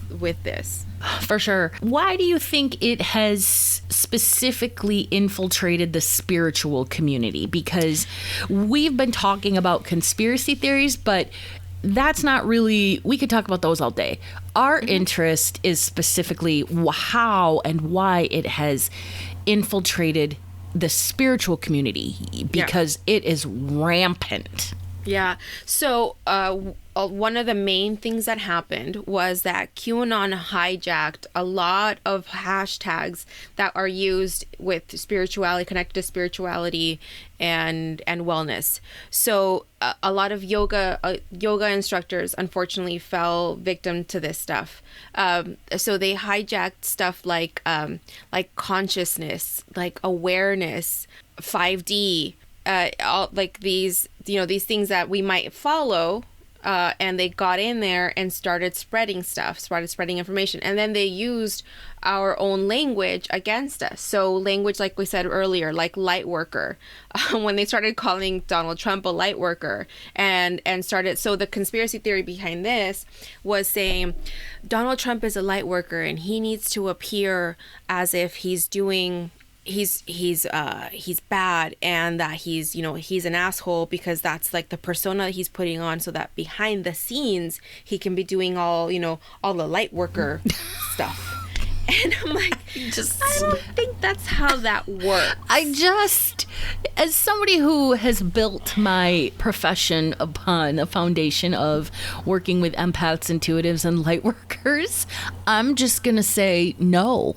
this. For sure. Why do you think it has specifically infiltrated the spiritual community? Because we've been talking about conspiracy theories, but that's not really, we could talk about those all day. Our interest is specifically how and why it has infiltrated the spiritual community, because it is rampant. Yeah. So one of the main things that happened was that QAnon hijacked a lot of hashtags that are used with spirituality, connected to spirituality and wellness. So a lot of yoga instructors unfortunately fell victim to this stuff. So they hijacked stuff like consciousness, like awareness, 5D, all like these things that we might follow, and they got in there and started spreading information, and then they used our own language against us. So language, like we said earlier, like light worker, when they started calling Donald Trump a light worker, and started, so the conspiracy theory behind this was saying Donald Trump is a light worker and he needs to appear as if he's bad, and that he's an asshole, because that's like the persona that he's putting on, so that behind the scenes he can be doing all the light worker stuff. And I'm like, I don't think that's how that works. As somebody who has built my profession upon a foundation of working with empaths, intuitives, and light workers, I'm just going to say no.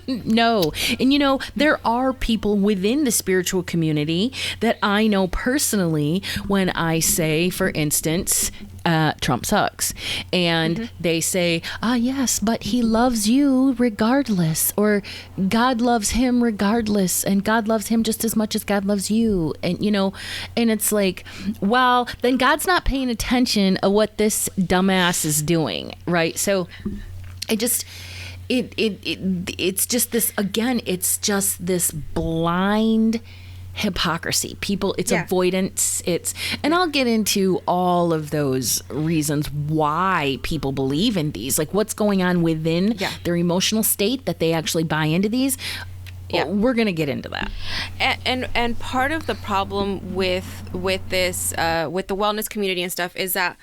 No. And there are people within the spiritual community that I know personally when I say, for instance, Trump sucks. And they say, yes, but he loves you regardless. Or God loves him regardless. And God loves him just as much as God loves you. And, and it's like, well, then God's not paying attention to what this dumbass is doing. Right. So it's just this, again, it's just this blind hypocrisy. People, it's avoidance. And I'll get into all of those reasons why people believe in these, like what's going on within their emotional state that they actually buy into these. Yeah. We're going to get into that. And part of the problem with this, with the wellness community and stuff is that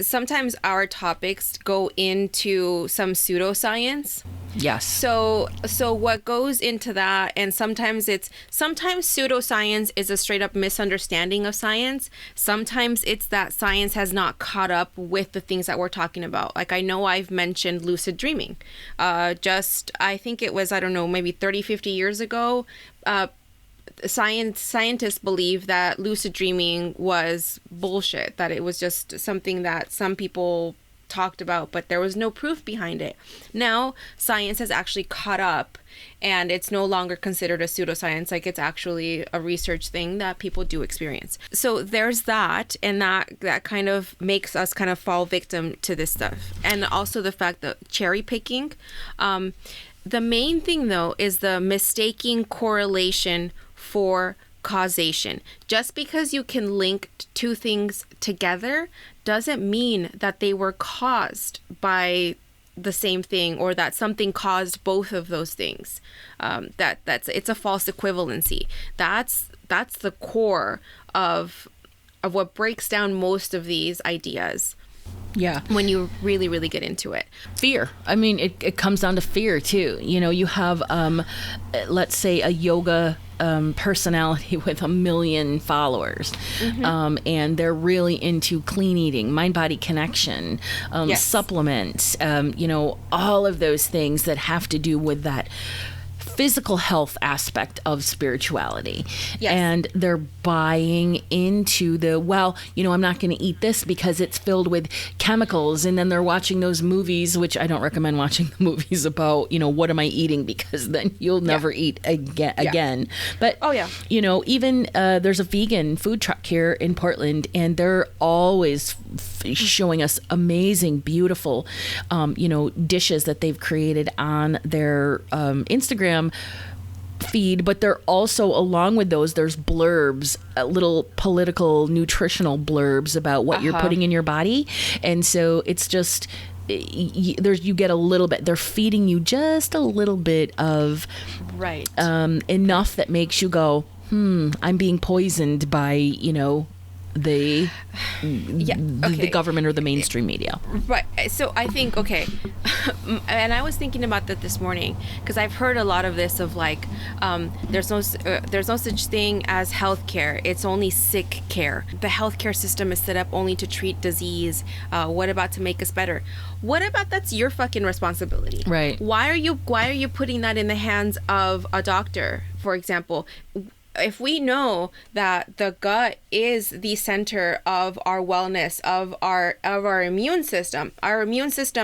sometimes our topics go into some pseudoscience. Yes. So what goes into that, and sometimes pseudoscience is a straight up misunderstanding of science. Sometimes it's that science has not caught up with the things that we're talking about. Like I know I've mentioned lucid dreaming. I think it was, I don't know, maybe 30, 50 years ago, scientists believe that lucid dreaming was bullshit, that it was just something that some people talked about, but there was no proof behind it. Now science has actually caught up, and it's no longer considered a pseudoscience. Like it's actually a research thing that people do experience. So there's that, and that kind of makes us kind of fall victim to this stuff. And also the fact that cherry picking, the main thing though is the mistaking correlation for causation. Just because you can link two things together doesn't mean that they were caused by the same thing, or that something caused both of those things. It's a false equivalency. That's the core of what breaks down most of these ideas. Yeah. When you really, really get into it. Fear. I mean, it comes down to fear too. You have, let's say, a yoga personality with 1 million followers, and they're really into clean eating, mind-body connection, supplements, all of those things that have to do with that physical health aspect of spirituality. Yes. And they're buying into I'm not going to eat this because it's filled with chemicals. And then they're watching those movies, which I don't recommend watching the movies about, what am I eating? Because then you'll never eat again. But, even there's a vegan food truck here in Portland, and they're always showing us amazing, beautiful, dishes that they've created on their Instagram feed. But they're also, along with those, there's blurbs, little political, nutritional blurbs about what you're putting in your body. And so it's just, you get a little bit, they're feeding you just a little bit of enough that makes you go, I'm being poisoned by, the government or the mainstream media. Right. So I think, and I was thinking about that this morning, because I've heard a lot of this of like, there's no such thing as healthcare. It's only sick care. The healthcare system is set up only to treat disease. What about to make us better? What about that's your fucking responsibility? Right. Why are you putting that in the hands of a doctor, for example? If we know that the gut is the center of our wellness, of our immune system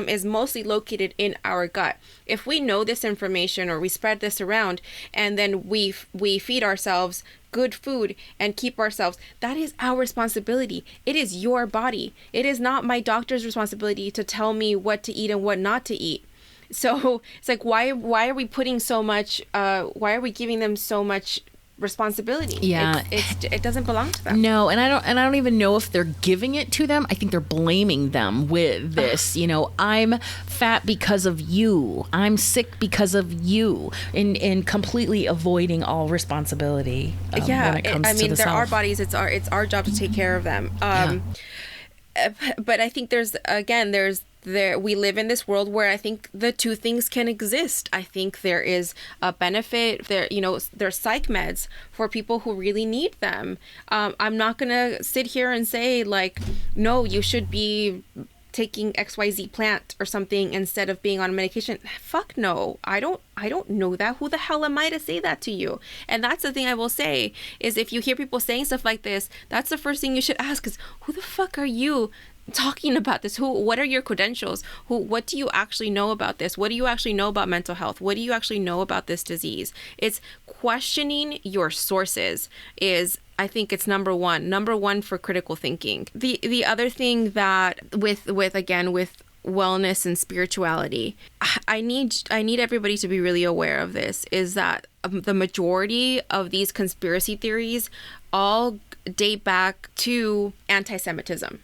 is mostly located in our gut. If we know this information, or we spread this around, and then we feed ourselves good food and keep ourselves, that is our responsibility. It is your body. It is not my doctor's responsibility to tell me what to eat and what not to eat. So it's like, why are we putting so much? Why are we giving them so much responsibility? Yeah, it doesn't belong to them. No, and I don't even know if they're giving it to them. I think they're blaming them with this. I'm fat because of you. I'm sick because of you, and completely avoiding all responsibility. When it comes to the they're self. our bodies. It's our job to take care of them. But I think there's we live in this world where I think the two things can exist. I think there is a benefit there. There's psych meds for people who really need them. I'm not gonna sit here and say like, no, you should be taking XYZ plant or something instead of being on medication. Fuck no. I don't know that. Who the hell am I to say that to you? And that's the thing I will say is, if you hear people saying stuff like this, that's the first thing you should ask is, who the fuck are you talking about this? What are your credentials? What do you actually know about this? What do you actually know about mental health? What do you actually know about this disease? It's questioning your sources I think it's number one for critical thinking. The other thing that with wellness and spirituality, I need everybody to be really aware of this, is that the majority of these conspiracy theories all date back to anti-Semitism.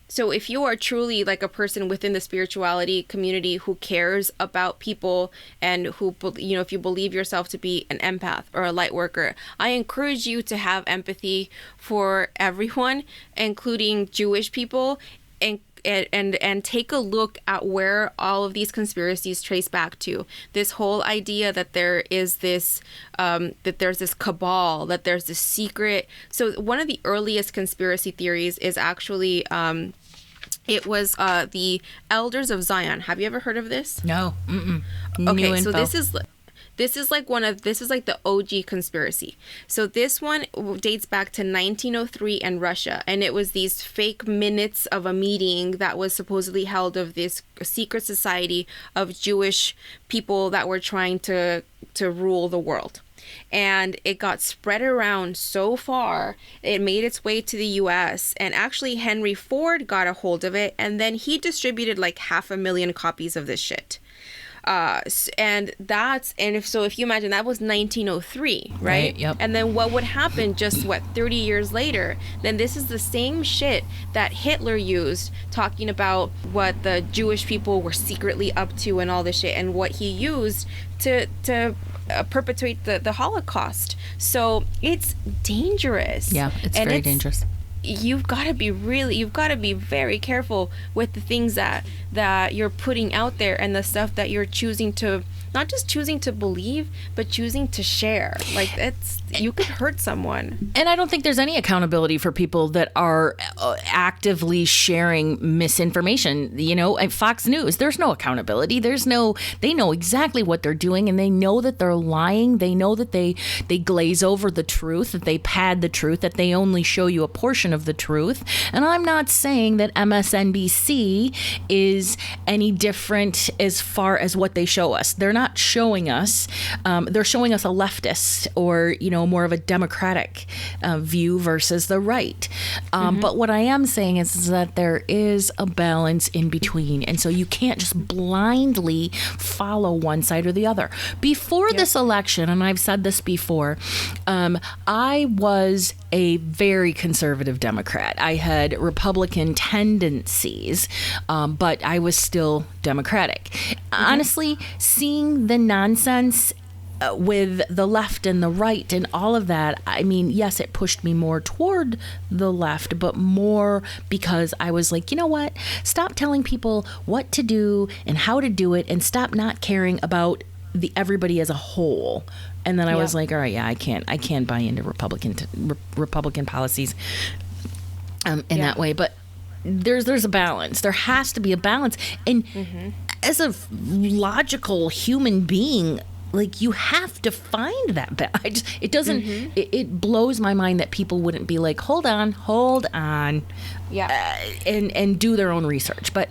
So if you are truly like a person within the spirituality community who cares about people and who, if you believe yourself to be an empath or a light worker, I encourage you to have empathy for everyone, including Jewish people, and take a look at where all of these conspiracies trace back to. This whole idea that there is this, that there's this cabal, that there's this secret. So one of the earliest conspiracy theories is actually, it was the Elders of Zion. Have you ever heard of this? No. Okay, so this is like the OG conspiracy. So this one dates back to 1903 in Russia, and it was these fake minutes of a meeting that was supposedly held of this secret society of Jewish people that were trying to rule the world. And it got spread around so far, it made its way to the US, and actually Henry Ford got a hold of it, and then he distributed like 500,000 copies of this shit. If you imagine, that was 1903, right? Yep. And then what would happen just 30 years later? Then this is the same shit that Hitler used, talking about what the Jewish people were secretly up to and all this shit, and what he used to perpetuate the Holocaust. So it's dangerous. Yeah, it's very dangerous. You've got to be very careful with the things that you're putting out there, and the stuff that you're choosing to, not just choosing to believe, but choosing to share. Like, you could hurt someone. And I don't think there's any accountability for people that are actively sharing misinformation. At Fox News, there's no accountability. They know exactly what they're doing, and they know that they're lying. They know that they glaze over the truth, that they pad the truth, that they only show you a portion of the truth. And I'm not saying that MSNBC is any different as far as what they show us. They're not showing us, they're showing us a leftist or, more of a democratic view versus the right. But what I am saying is that there is a balance in between. And so you can't just blindly follow one side or the other. Before this election, and I've said this before, I was a very conservative Democrat. I had Republican tendencies, but I was still Democratic. Honestly, seeing the nonsense with the left and the right and all of that, I mean, yes, it pushed me more toward the left, but more because I was like, you know what? Stop telling people what to do and how to do it, and stop not caring about everybody as a whole. And then I was like, all right, I can't buy into Republican policies in that way. But there's a balance. There has to be a balance. And as a logical human being, like, you have to find that balance. It doesn't. It blows my mind that people wouldn't be like, hold on, and do their own research. But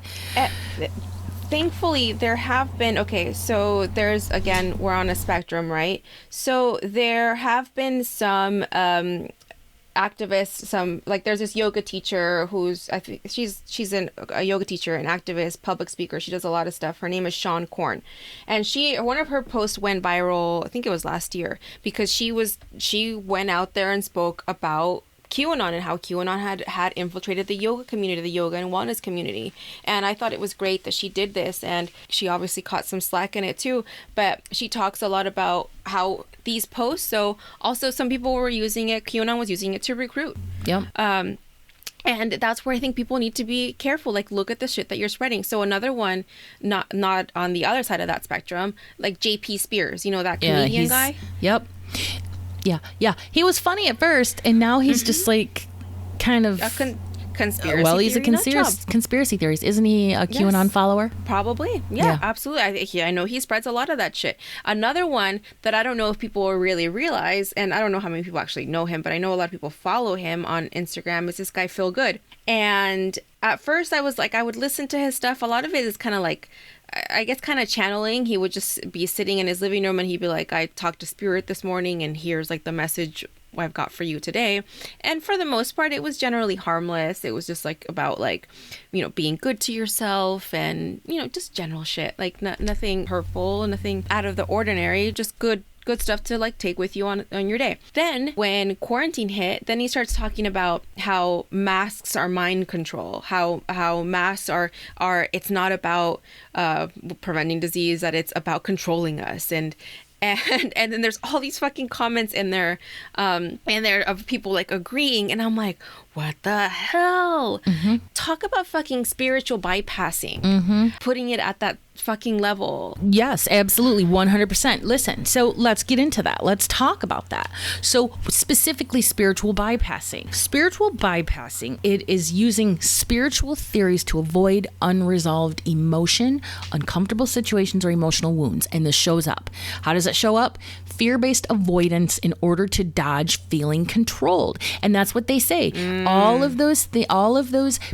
thankfully, there have been, so there's, again, we're on a spectrum, right? So there have been some activists, there's this yoga teacher who's, I think she's a yoga teacher, an activist, public speaker. She does a lot of stuff. Her name is Seane Corne. And one of her posts went viral, I think it was last year, because she went out there and spoke about QAnon and how QAnon had infiltrated the yoga community, the yoga and wellness community. And I thought it was great that she did this, and she obviously caught some slack in it too. But she talks a lot about how these posts, so also some people were using it, QAnon was using it to recruit. Yep. And that's where I think people need to be careful. Like, look at the shit that you're spreading. So another one, not on the other side of that spectrum, like JP Spears, that comedian guy. Yep. Yeah. He was funny at first, and now he's just like kind of conspiracy. Well, he's a theory conspiracy theorist, isn't he? A QAnon follower? Probably. Yeah. Absolutely. I know he spreads a lot of that shit. Another one that I don't know if people really realize, and I don't know how many people actually know him, but I know a lot of people follow him on Instagram, is this guy Phil Good. And at first I was like, I would listen to his stuff. A lot of it is kind of like, I guess, kind of channeling. He would just be sitting in his living room and he'd be like, I talked to Spirit this morning and here's like the message I've got for you today. And for the most part, it was generally harmless. It was just like about like, being good to yourself and, just general shit, like nothing hurtful, nothing out of the ordinary, just good stuff to like take with you on your day. Then when quarantine hit, then he starts talking about how masks are mind control, how masks are it's not about preventing disease, that it's about controlling us. And then there's all these fucking comments in there of people like agreeing, and I'm like, what the hell? Talk about fucking spiritual bypassing, putting it at that fucking level. Yes, absolutely, 100%. Listen, so let's get into that. Let's talk about that. So specifically spiritual bypassing. Spiritual bypassing, it is using spiritual theories to avoid unresolved emotion, uncomfortable situations, or emotional wounds. And this shows up. How does it show up? Fear-based avoidance in order to dodge feeling controlled. And that's what they say. All of those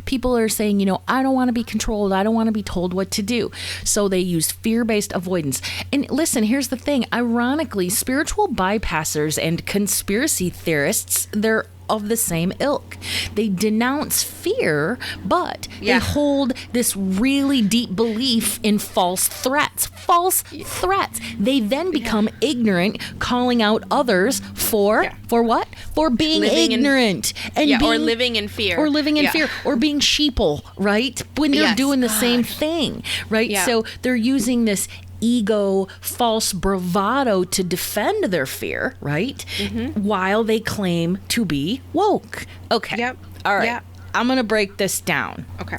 people are saying, I don't want to be controlled. I don't want to be told what to do. So they use fear-based avoidance. And listen, here's the thing. Ironically, spiritual bypassers and conspiracy theorists, they're of the same ilk. They denounce fear, but they hold this really deep belief in false threats. They then become ignorant, calling out others for what? For being ignorant or living in fear. Or being sheeple, right? When they're doing the same thing, right? Yeah. So they're using this ego, false bravado to defend their fear, right? While they claim to be woke. Okay. Yep. All right. Yep. I'm going to break this down. Okay.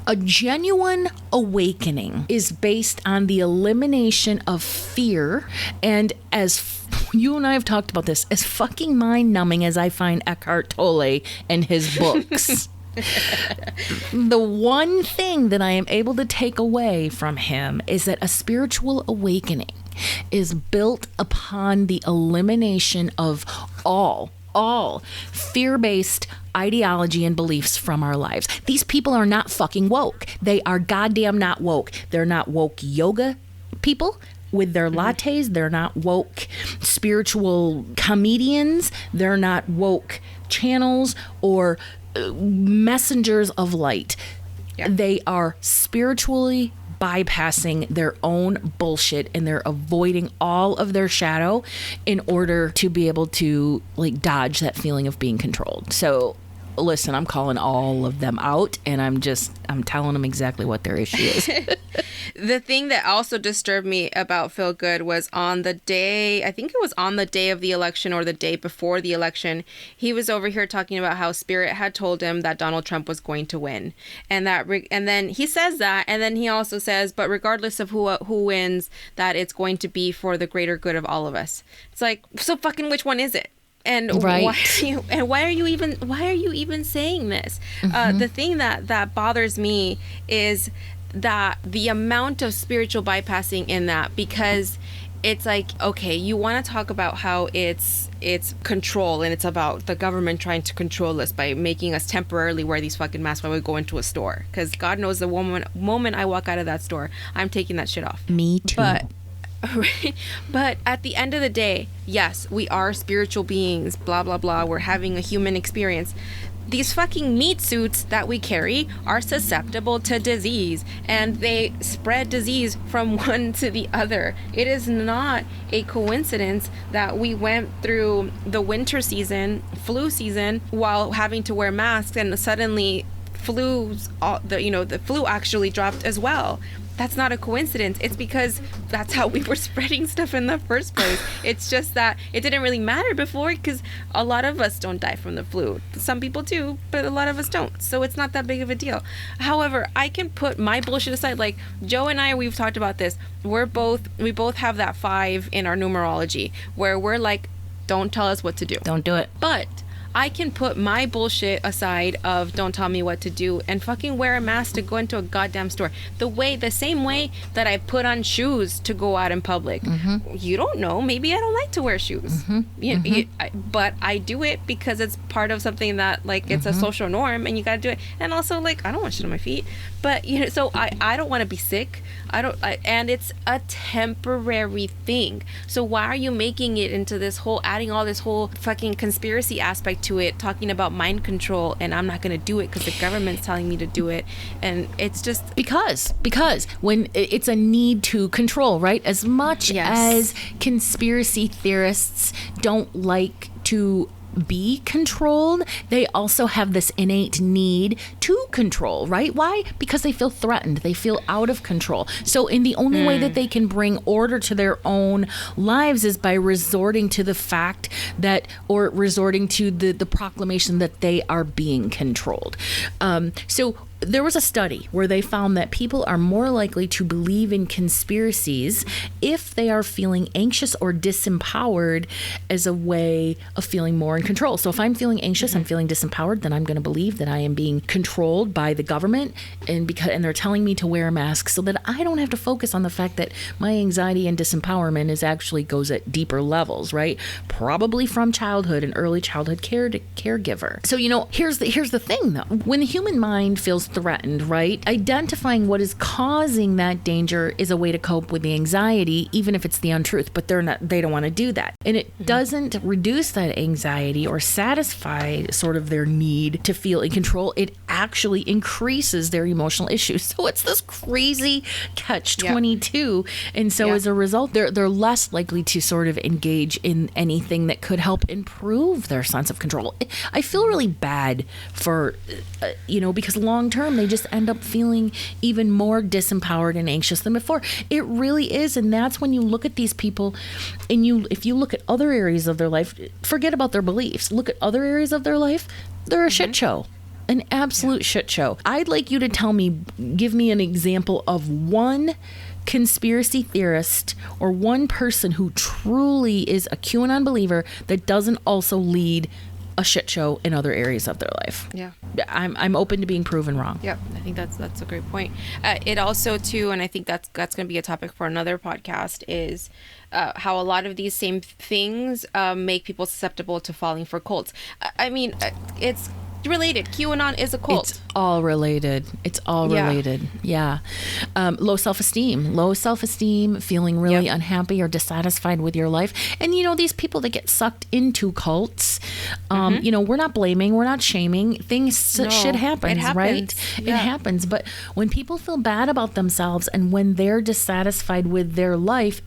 A genuine awakening is based on the elimination of fear, and as you and I have talked about this, as fucking mind-numbing as I find Eckhart Tolle and his books. The one thing that I am able to take away from him is that a spiritual awakening is built upon the elimination of all fear-based ideology and beliefs from our lives. These people are not fucking woke. They are goddamn not woke. They're not woke yoga people with their lattes. They're not woke spiritual comedians. They're not woke channels or messengers of light. They are spiritually bypassing their own bullshit, and they're avoiding all of their shadow in order to be able to like dodge that feeling of being controlled. So listen, I'm calling all of them out, and I'm telling them exactly what their issue is. The thing that also disturbed me about Phil Good was on the day, I think it was on the day of the election or the day before the election, he was over here talking about how Spirit had told him that Donald Trump was going to win. And then he says that, and then he also says, but regardless of who wins, that it's going to be for the greater good of all of us. It's like, so fucking which one is it? And why are you even saying this? The thing that bothers me is that the amount of spiritual bypassing in that, because it's like, okay, you want to talk about how it's control, and it's about the government trying to control us by making us temporarily wear these fucking masks while we go into a store, because God knows the moment I walk out of that store, I'm taking that shit off. Me too. But at the end of the day, yes, we are spiritual beings, blah, blah, blah. We're having a human experience. These fucking meat suits that we carry are susceptible to disease, and they spread disease from one to the other. It is not a coincidence that we went through the winter season, flu season, while having to wear masks, and suddenly the flu actually dropped as well. that's not a coincidence. It's because that's how we were spreading stuff in the first place. It's just that it didn't really matter before, because a lot of us don't die from the flu. Some people do, but a lot of us don't. So it's not that big of a deal. However, I can put my bullshit aside. Like Joe and I, we've talked about this. We both have that 5 in our numerology, where we're like, don't tell us what to do. Don't do it. But I can put my bullshit aside of don't tell me what to do and fucking wear a mask to go into a goddamn store. The same way that I put on shoes to go out in public. You don't know. Maybe I don't like to wear shoes. But I do it because it's part of something that, like, it's a social norm, and you got to do it. And also, like, I don't want shit on my feet. But, you know, so I don't want to be sick. And it's a temporary thing. So why are you making it into this whole, adding all this whole fucking conspiracy aspect to it, talking about mind control, and I'm not going to do it because the government's telling me to do it. And it's just because when it's a need to control, right? As much as conspiracy theorists don't like to be controlled, they also have this innate need to control, right? Why? Because they feel threatened, they feel out of control. So in the only way that they can bring order to their own lives is by resorting to the fact that, or resorting to the proclamation that they are being controlled. So there was a study where they found that people are more likely to believe in conspiracies if they are feeling anxious or disempowered as a way of feeling more in control. So if I'm feeling anxious, I'm feeling disempowered, then I'm going to believe that I am being controlled by the government, and they're telling me to wear a mask so that I don't have to focus on the fact that my anxiety and disempowerment is actually goes at deeper levels, right? Probably from childhood and early childhood caregiver. So, you know, here's the thing though. When the human mind feels threatened, right? Identifying what is causing that danger is a way to cope with the anxiety, even if it's the untruth, but they don't want to do that. And it doesn't reduce that anxiety or satisfy sort of their need to feel in control. It actually increases their emotional issues. So it's this crazy catch-22. And so as a result, they're less likely to sort of engage in anything that could help improve their sense of control. I feel really bad for, because long term, they just end up feeling even more disempowered and anxious than before. It really is. And that's when you look at these people and if you look at other areas of their life, forget about their beliefs, look at other areas of their life, they're a shit show. An absolute shit show. I'd like you to give me an example of one conspiracy theorist or one person who truly is a QAnon believer that doesn't also lead a shit show in other areas of their life. Yeah. I'm open to being proven wrong. Yep. I think that's a great point. It also too, and I think that's going to be a topic for another podcast, is how a lot of these same things make people susceptible to falling for cults. I mean, it's related. QAnon is a cult. It's all related. Yeah. Low self-esteem, feeling really unhappy or dissatisfied with your life. And these people that get sucked into cults, we're not blaming, we're not shaming. Shit happens, right? Yeah. It happens. But when people feel bad about themselves and when they're dissatisfied with their life,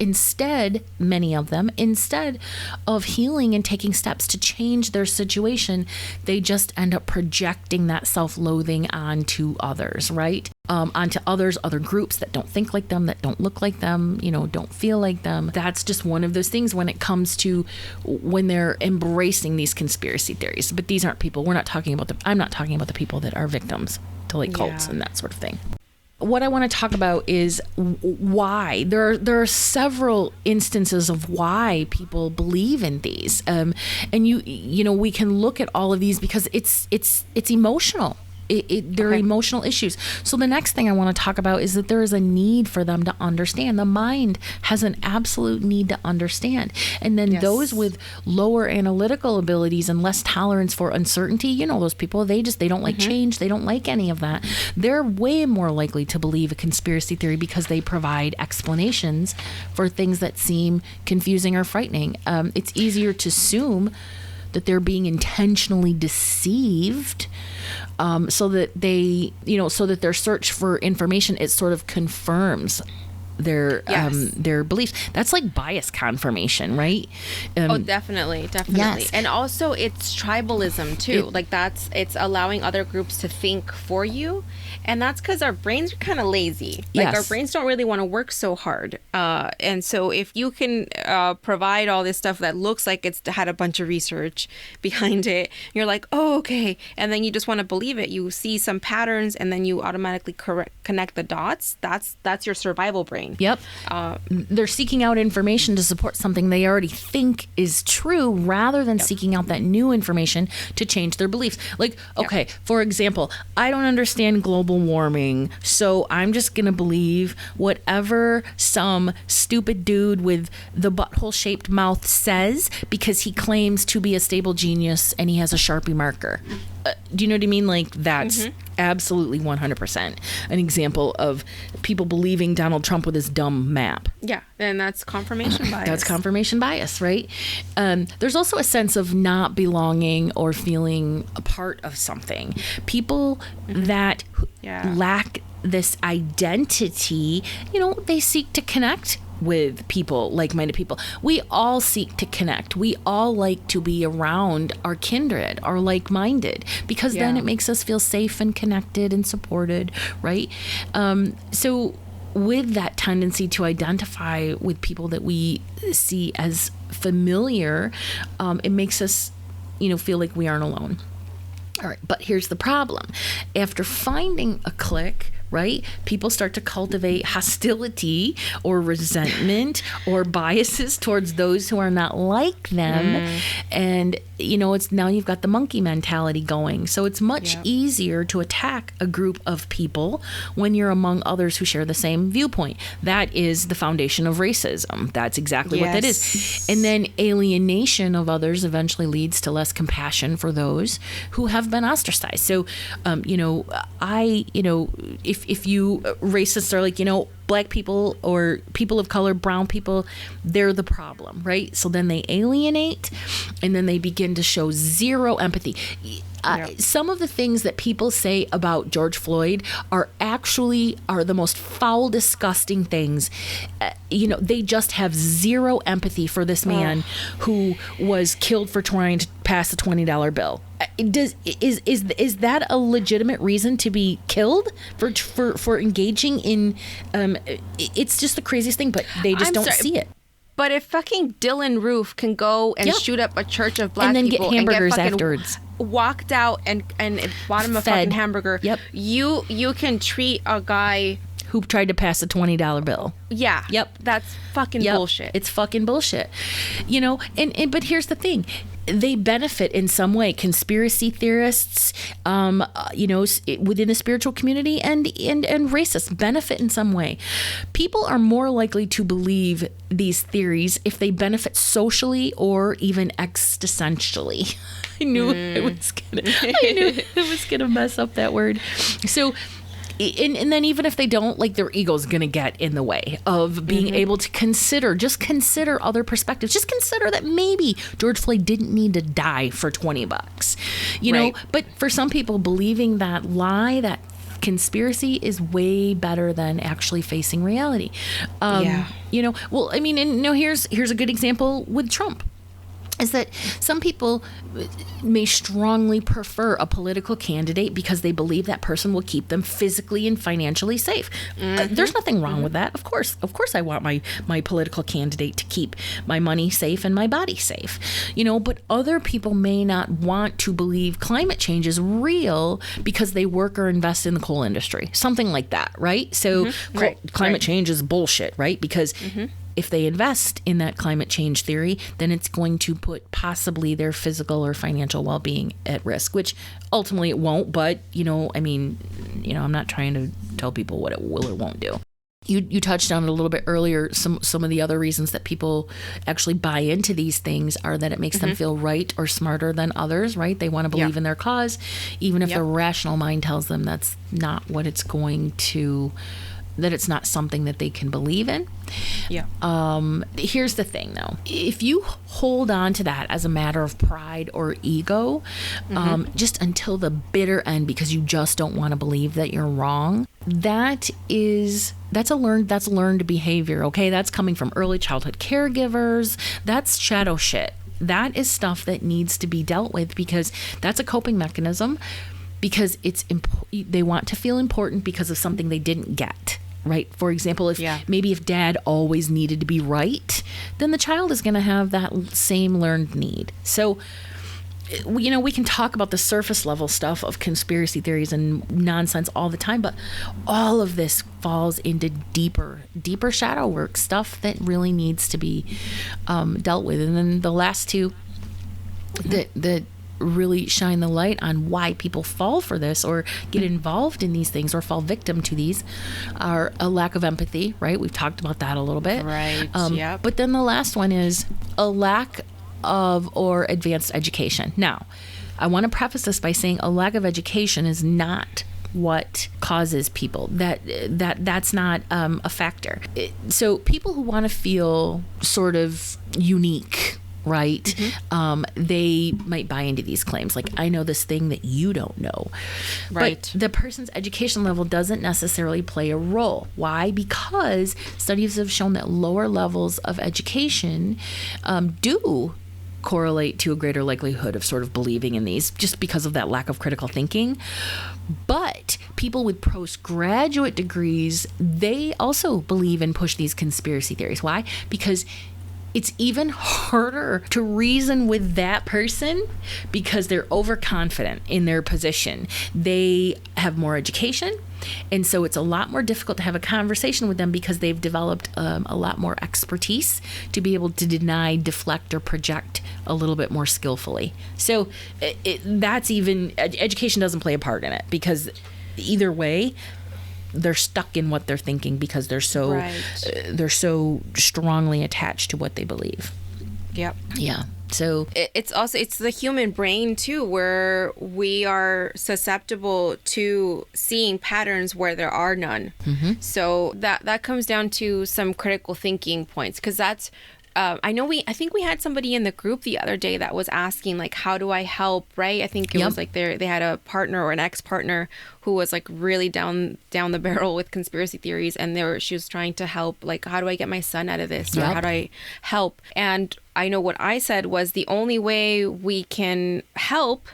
many of them, instead of healing and taking steps to change their situation, they just end up projecting that self-loathing onto others, right? Onto other groups that don't think like them, that don't look like them, don't feel like them. That's just one of those things when it comes to when they're embracing these conspiracy theories. But these aren't people. I'm not talking about the people that are victims to like cults and that sort of thing. What I want to talk about is why there are several instances of why people believe in these, and we can look at all of these because it's emotional. There are emotional issues. So the next thing I want to talk about is that there is a need for them to understand. The mind has an absolute need to understand. And then those with lower analytical abilities and less tolerance for uncertainty, those people, they don't like change. They don't like any of that. They're way more likely to believe a conspiracy theory because they provide explanations for things that seem confusing or frightening. It's easier to assume that they're being intentionally deceived, so that their search for information, it sort of confirms their beliefs. That's like bias confirmation, right? Definitely. Yes. And also it's tribalism too. It's allowing other groups to think for you. And that's because our brains are kind of lazy. Our brains don't really want to work so hard. And so if you can provide all this stuff that looks like it's had a bunch of research behind it, you're like, oh, okay. And then you just want to believe it. You see some patterns and then you automatically connect the dots. That's your survival brain. Yep. They're seeking out information to support something they already think is true rather than seeking out that new information to change their beliefs. For example, I don't understand global warming, so I'm just going to believe whatever some stupid dude with the butthole shaped mouth says because he claims to be a stable genius and he has a Sharpie marker. Do you know what I mean? That's absolutely 100% an example of people believing Donald Trump with his dumb map. Yeah, and that's confirmation bias. That's confirmation bias, right? There's also a sense of not belonging or feeling a part of something. People that lack this identity, they seek to connect with people, like-minded people. We all seek to connect. We all like to be around our kindred, our like-minded, because then it makes us feel safe and connected and supported, right? So with that tendency to identify with people that we see as familiar, it makes us, feel like we aren't alone. All right, but here's the problem. After finding a clique, right, people start to cultivate hostility or resentment or biases towards those who are not like them. And, it's now you've got the monkey mentality going. So it's much easier to attack a group of people when you're among others who share the same viewpoint. That is the foundation of racism. That's exactly what that is. And then alienation of others eventually leads to less compassion for those who have been ostracized. So, if you racists are like, Black people or people of color, brown people, they're the problem, right? So then they alienate and then they begin to show zero empathy. Some of the things that people say about George Floyd are the most foul, disgusting things. They just have zero empathy for this man who was killed for trying to pass a $20 bill. Is that a legitimate reason to be killed for engaging in? It's just the craziest thing, but they just don't see it. But if fucking Dylan Roof can go and shoot up a church of Black and then people get hamburgers and get afterwards, walked out and bought him a fucking hamburger, you can treat a guy who tried to pass a $20 bill. Yeah. Yep. That's fucking bullshit. It's fucking bullshit. But here's the thing. They benefit in some way. Conspiracy theorists, within the spiritual community and racists benefit in some way. People are more likely to believe these theories if they benefit socially or even existentially. I knew it was gonna mess up that word. So. And then even if they don't, their ego's going to get in the way of being able to consider other perspectives. Just consider that maybe George Floyd didn't need to die for $20, know? But for some people, believing that lie, that conspiracy is way better than actually facing reality. Here's a good example with Trump. Is that some people may strongly prefer a political candidate because they believe that person will keep them physically and financially safe. There's nothing wrong with that. Of course I want my political candidate to keep my money safe and my body safe. But other people may not want to believe climate change is real because they work or invest in the coal industry. Something like that, right? So climate change is bullshit, right? Because if they invest in that climate change theory, then it's going to put possibly their physical or financial well-being at risk, which ultimately it won't. But, I'm not trying to tell people what it will or won't do. You touched on it a little bit earlier. Some of the other reasons that people actually buy into these things are that it makes them feel right or smarter than others, right? They want to believe in their cause, even if the rational mind tells them that's not what it's going to, that it's not something that they can believe in. Here's the thing, though. If you hold on to that as a matter of pride or ego, just until the bitter end, because you just don't want to believe that you're wrong, that's a learned behavior. Okay. That's coming from early childhood caregivers. That's shadow shit. That is stuff that needs to be dealt with, because that's a coping mechanism, because they want to feel important because of something they didn't get. Right. For example, if dad always needed to be right, then the child is going to have that same learned need. So, we can talk about the surface level stuff of conspiracy theories and nonsense all the time, but all of this falls into deeper shadow work stuff that really needs to be dealt with. And then the last two that really shine the light on why people fall for this or get involved in these things or fall victim to these are a lack of empathy, right? We've talked about that a little bit. Right. But then the last one is a lack of or advanced education. Now, I want to preface this by saying a lack of education is not what causes people. That's not a factor. So people who want to feel sort of unique, right? They might buy into these claims, like, I know this thing that you don't know. Right. But the person's education level doesn't necessarily play a role. Why? Because studies have shown that lower levels of education do correlate to a greater likelihood of sort of believing in these, just because of that lack of critical thinking. But people with postgraduate degrees, they also believe and push these conspiracy theories. Why? Because it's even harder to reason with that person because they're overconfident in their position. They have more education, and so it's a lot more difficult to have a conversation with them because they've developed a lot more expertise to be able to deny, deflect, or project a little bit more skillfully. So education doesn't play a part in it, because either way, they're stuck in what they're thinking because they're so strongly attached to what they believe. Yep. Yeah. So it's the human brain too, where we are susceptible to seeing patterns where there are none. So that comes down to some critical thinking points, because that's I think we had somebody in the group the other day that was asking, like, how do I help, right? I think it was like they had a partner or an ex-partner who was like really down the barrel with conspiracy theories, and she was trying to help, like, how do I get my son out of this, or how do I help? And I know what I said was, the only way we can help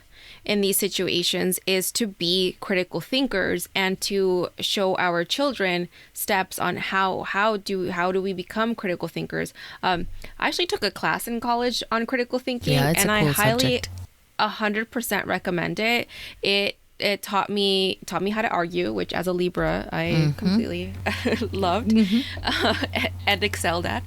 in these situations is to be critical thinkers and to show our children steps on how do we become critical thinkers. I actually took a class in college on critical thinking, and I highly 100% recommend it. It taught me how to argue, which as a Libra I completely loved and excelled at.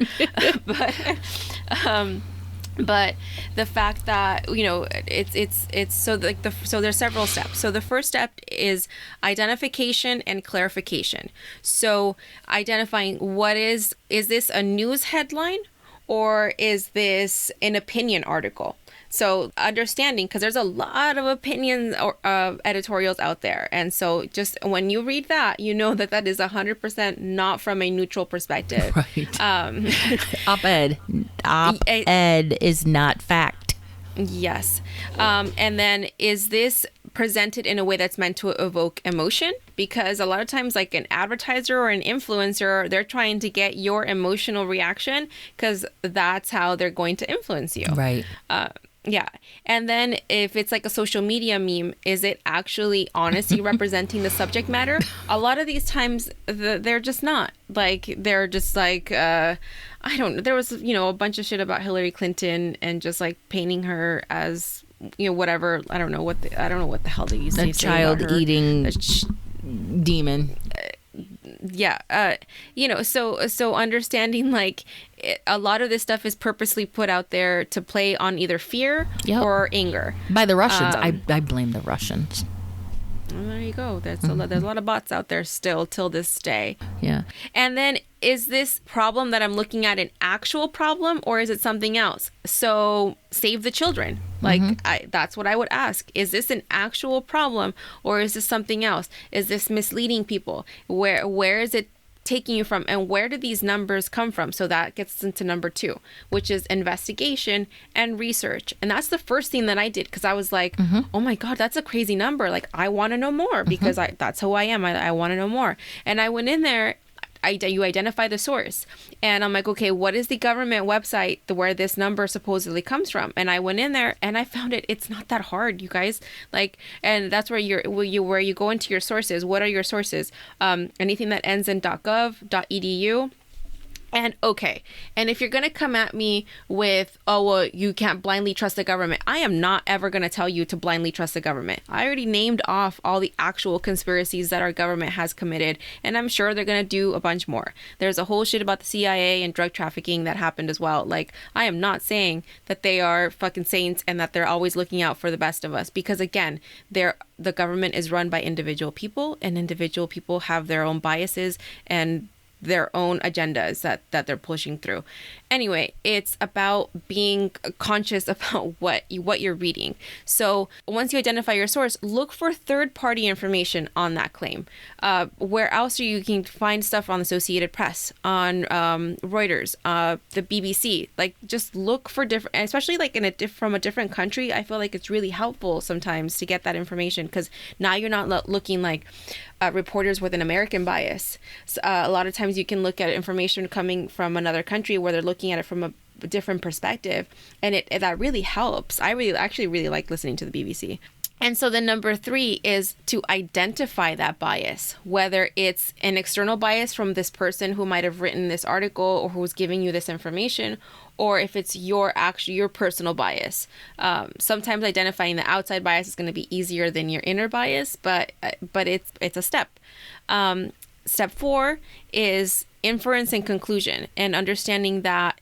But the fact that, it's so there's several steps. So the first step is identification and clarification. So identifying is this a news headline, or is this an opinion article? So understanding, because there's a lot of opinions or editorials out there. And so just when you read that, you know that is 100% not from a neutral perspective. Right. Op-ed is not fact. Yes. And then, is this presented in a way that's meant to evoke emotion? Because a lot of times, like an advertiser or an influencer, they're trying to get your emotional reaction because that's how they're going to influence you. Right. Yeah. And then if it's like a social media meme, is it actually honestly representing the subject matter? A lot of these times they're just not. Like, they're just like, I don't know. There was, a bunch of shit about Hillary Clinton and just like painting her as, whatever. I don't know what the hell they used to say about her. A child eating demon. So understanding, like, a lot of this stuff is purposely put out there to play on either fear or anger by the Russians. I blame the Russians. Well, there you go. There's a lot of bots out there still till this day. Yeah. And then, is this problem that I'm looking at an actual problem, or is it something else? So save the children. Like, that's what I would ask. Is this an actual problem, or is this something else? Is this misleading people? Where is it taking you from, and where do these numbers come from? So that gets into number 2, which is investigation and research. And that's the first thing that I did, because I was like, oh my God, that's a crazy number. Like, I want to know more, because that's who I am. I want to know more. And I went in there. You identify the source, and I'm like, okay, what is the government website where this number supposedly comes from? And I went in there and I found it's not that hard, you guys. Like, and that's where where you go into your sources. What are your sources? Anything that ends in .gov, .edu. And if you're going to come at me with, oh, well, you can't blindly trust the government, I am not ever going to tell you to blindly trust the government. I already named off all the actual conspiracies that our government has committed, and I'm sure they're going to do a bunch more. There's a whole shit about the CIA and drug trafficking that happened as well. Like, I am not saying that they are fucking saints and that they're always looking out for the best of us, because again, the government is run by individual people, and individual people have their own biases and their own agendas that they're pushing through. Anyway, it's about being conscious about what you're reading. So once you identify your source, look for third-party information on that claim. Where else you can find stuff on the Associated Press, on Reuters, the BBC. Like, just look for different, especially like from a different country. I feel like it's really helpful sometimes to get that information, because now you're not looking like reporters with an American bias. So, a lot of times you can look at information coming from another country where they're looking at it from a different perspective, and that really helps. I actually really like listening to the BBC. And so the number 3 is to identify that bias, whether it's an external bias from this person who might have written this article or who's giving you this information, or if it's your personal bias. Sometimes identifying the outside bias is going to be easier than your inner bias, but it's a step. Step 4 is inference and conclusion, and understanding that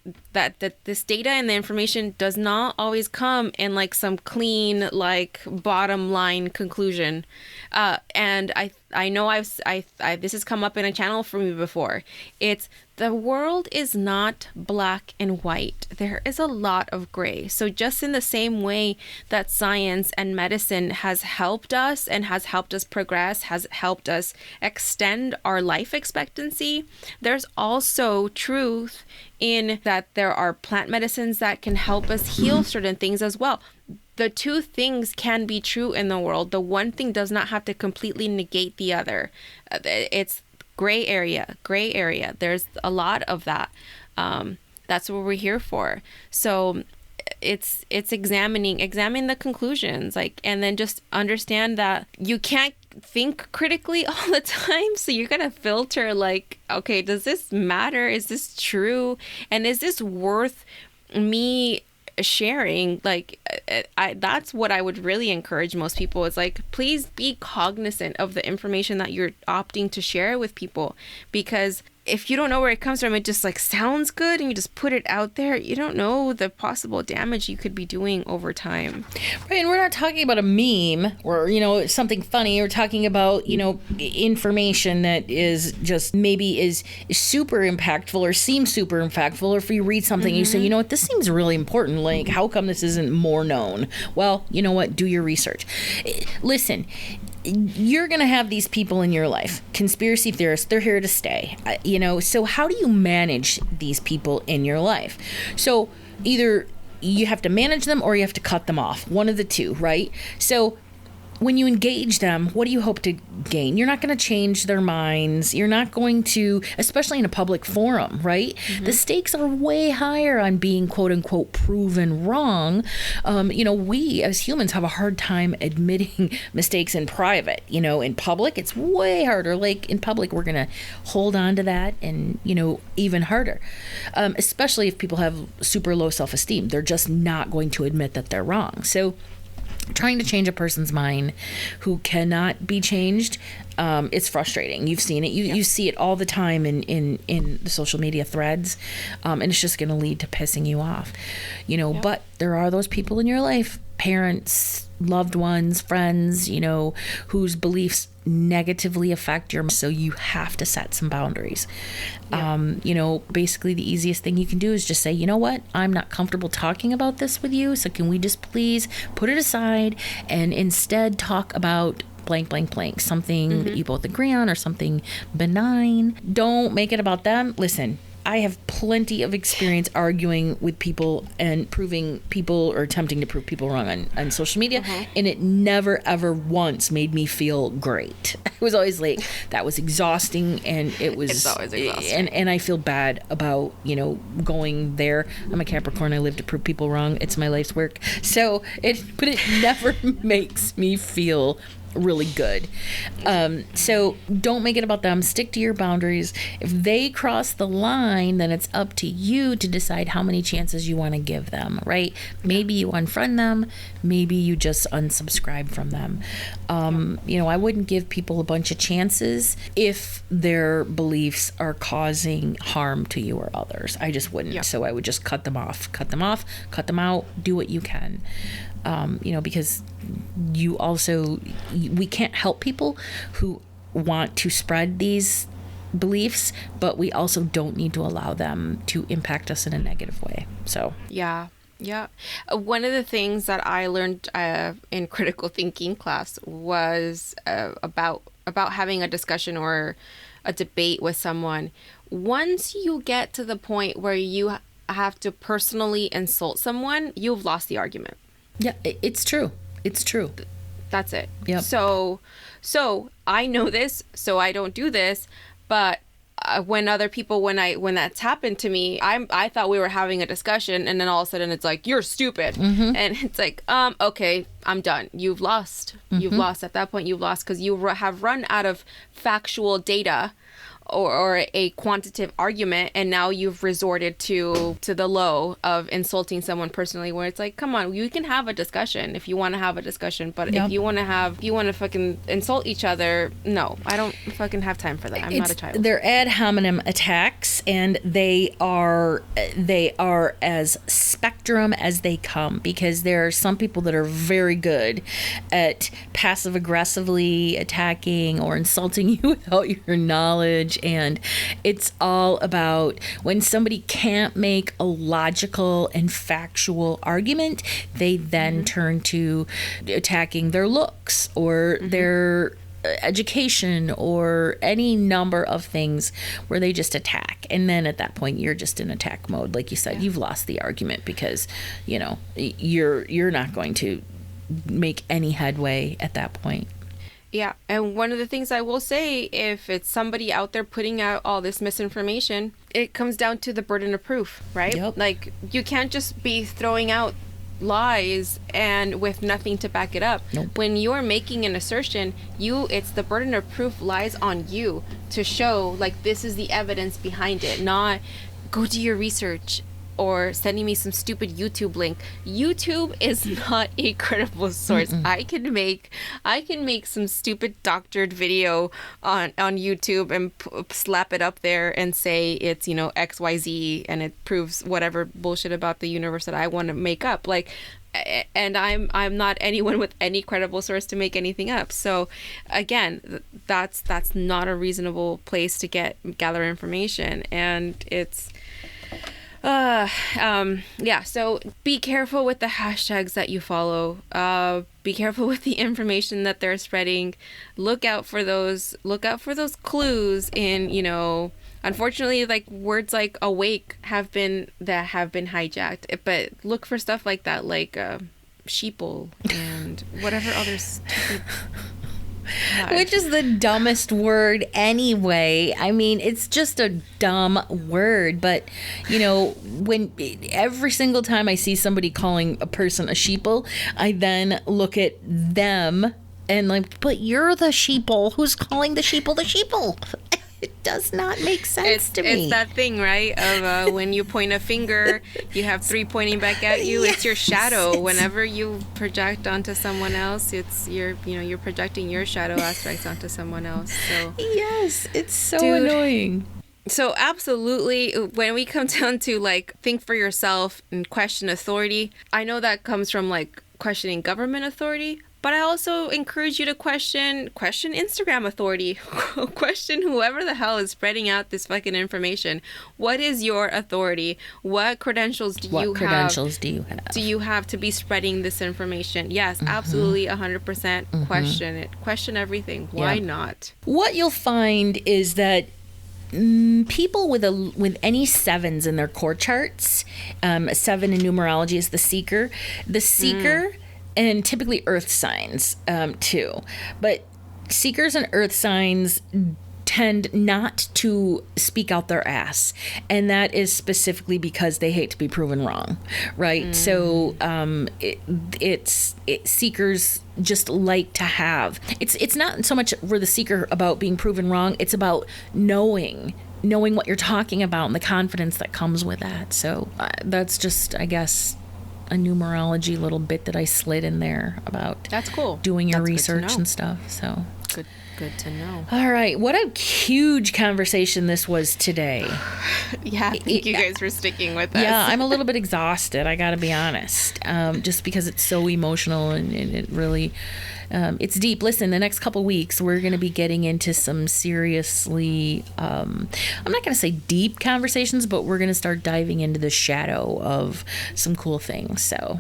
this data and the information does not always come in like some clean, like, bottom line conclusion. And I know this has come up in a channel for me before. It's the world is not black and white. There is a lot of gray. So just in the same way that science and medicine has helped us and has helped us progress, has helped us extend our life expectancy, there's also truth in that there are plant medicines that can help us heal certain things as well. The two things can be true in the world. The one thing does not have to completely negate the other. It's gray area. There's a lot of that. That's what we're here for. So it's examine the conclusions, like, and then just understand that you can't think critically all the time. So you're going to filter, like, okay, does this matter? Is this true? And is this worth me sharing? Like, that's what I would really encourage most people, is like, please be cognizant of the information that you're opting to share with people, because if you don't know where it comes from, it just like sounds good and you just put it out there, you don't know the possible damage you could be doing over time. Right, and we're not talking about a meme or, something funny. We're talking about, information that is just maybe is super impactful or seems super impactful. Or if you read something, you say, what, this seems really important. Like, how come this isn't more known? Well, you know what? Do your research. Listen, you're going to have these people in your life, conspiracy theorists, they're here to stay, so how do you manage these people in your life? So either you have to manage them or you have to cut them off, one of the two, right? So when you engage them, what do you hope to gain? You're not going to change their minds. You're not going to, especially in a public forum, right? Mm-hmm. The stakes are way higher on being, quote unquote, proven wrong. We as humans have a hard time admitting mistakes in private. In public, it's way harder. Like, in public, we're going to hold on to that and, even harder. Especially if people have super low self-esteem. They're just not going to admit that they're wrong. So trying to change a person's mind who cannot be changed, it's frustrating. You've seen it. You see it all the time in the social media threads, and it's just going to lead to pissing you off. But there are those people in your life, parents, loved ones, friends, whose beliefs negatively affect your, so you have to set some boundaries. Basically the easiest thing you can do is just say, what, I'm not comfortable talking about this with you, so can we just please put it aside and instead talk about blank, blank, blank, something that you both agree on or something benign. Don't make it about them. Listen, I have plenty of experience arguing with people and proving people or attempting to prove people wrong on social media. And it never, ever once made me feel great. It was always like, that was exhausting. And it was, It's always exhausting. and I feel bad about, going there. I'm a Capricorn. I live to prove people wrong. It's my life's work. But it never makes me feel really good. So don't make it about them. Stick to your boundaries. If they cross the line, then it's up to you to decide how many chances you want to give them, right? Maybe you unfriend them. Maybe you just unsubscribe from them. I wouldn't give people a bunch of chances if their beliefs are causing harm to you or others. I just wouldn't. Yeah. So I would just cut them off, cut them out, do what you can. Because we can't help people who want to spread these beliefs, but we also don't need to allow them to impact us in a negative way. So Yeah. One of the things that I learned in critical thinking class was about having a discussion or a debate with someone. Once you get to the point where you have to personally insult someone, you've lost the argument. yeah, it's true. It's true. That's it. Yep. So I know this, so I don't do this. But when other people, when that's happened to me, I thought we were having a discussion, and then all of a sudden it's like, you're stupid, and it's like, okay, I'm done. You've lost. You've lost at that point. You've lost because you have run out of factual data. Or a quantitative argument, and now you've resorted to the low of insulting someone personally, where it's like, come on, you can have a discussion if you want to have a discussion, but if you want to fucking insult each other, no, I don't fucking have time for that. I'm not a child. They're ad hominem attacks, and they are as spectrum as they come, because there are some people that are very good at passive aggressively attacking or insulting you without your knowledge. And it's all about when somebody can't make a logical and factual argument, they then turn to attacking their looks or their education or any number of things where they just attack. And then at that point, you're just in attack mode. Like you said, you've lost the argument because, you're not going to make any headway at that point. Yeah, and one of the things I will say, if it's somebody out there putting out all this misinformation, it comes down to the burden of proof, right? Yep. Like, you can't just be throwing out lies and with nothing to back it up. Nope. When you're making an assertion, it's the burden of proof lies on you to show, like, this is the evidence behind it, not go do your research or sending me some stupid YouTube link. YouTube is not a credible source. I can make some stupid doctored video on YouTube and slap it up there and say it's XYZ, and it proves whatever bullshit about the universe that I want to make up. Like, and I'm not anyone with any credible source to make anything up. So again, that's not a reasonable place to gather information, and it's so be careful with the hashtags that you follow. Be careful with the information that they're spreading. Look out for those clues in, unfortunately, like words like awake have been hijacked. But look for stuff like that, like sheeple and whatever other stupid Which is the dumbest word anyway. I mean, it's just a dumb word. But, when every single time I see somebody calling a person a sheeple, I then look at them and like, but you're the sheeple who's calling the sheeple the sheeple. It does not make sense to me. It's that thing, right? Of when you point a finger, you have three pointing back at you. Yes, it's your shadow. Whenever you project onto someone else, it's you're projecting your shadow aspects onto someone else. So yes, it's so annoying. So absolutely, when we come down to like think for yourself and question authority, I know that comes from like questioning government authority, But I also encourage you to question Instagram authority. Question whoever the hell is spreading out this fucking information. What is your authority? What credentials do you have to be spreading this information? Yes, absolutely, 100%. Question it. Question everything. Why not? What you'll find is that people with any sevens in their core charts, a 7 in numerology is the seeker, and typically earth signs too. But seekers and earth signs tend not to speak out their ass, and that is specifically because they hate to be proven wrong, right? So seekers just like to have, it's not so much for the seeker about being proven wrong, it's about knowing what you're talking about and the confidence that comes with that. So that's just, I guess, a numerology little bit that I slid in there about that's cool, doing your research and stuff. So good to know. All right, what a huge conversation this was today. Yeah, thank you guys for sticking with us. Yeah, I'm a little bit exhausted, I gotta be honest, just because it's so emotional and it really it's deep. Listen, the next couple weeks we're going to be getting into some seriously I'm not going to say deep conversations, but we're going to start diving into the shadow of some cool things. So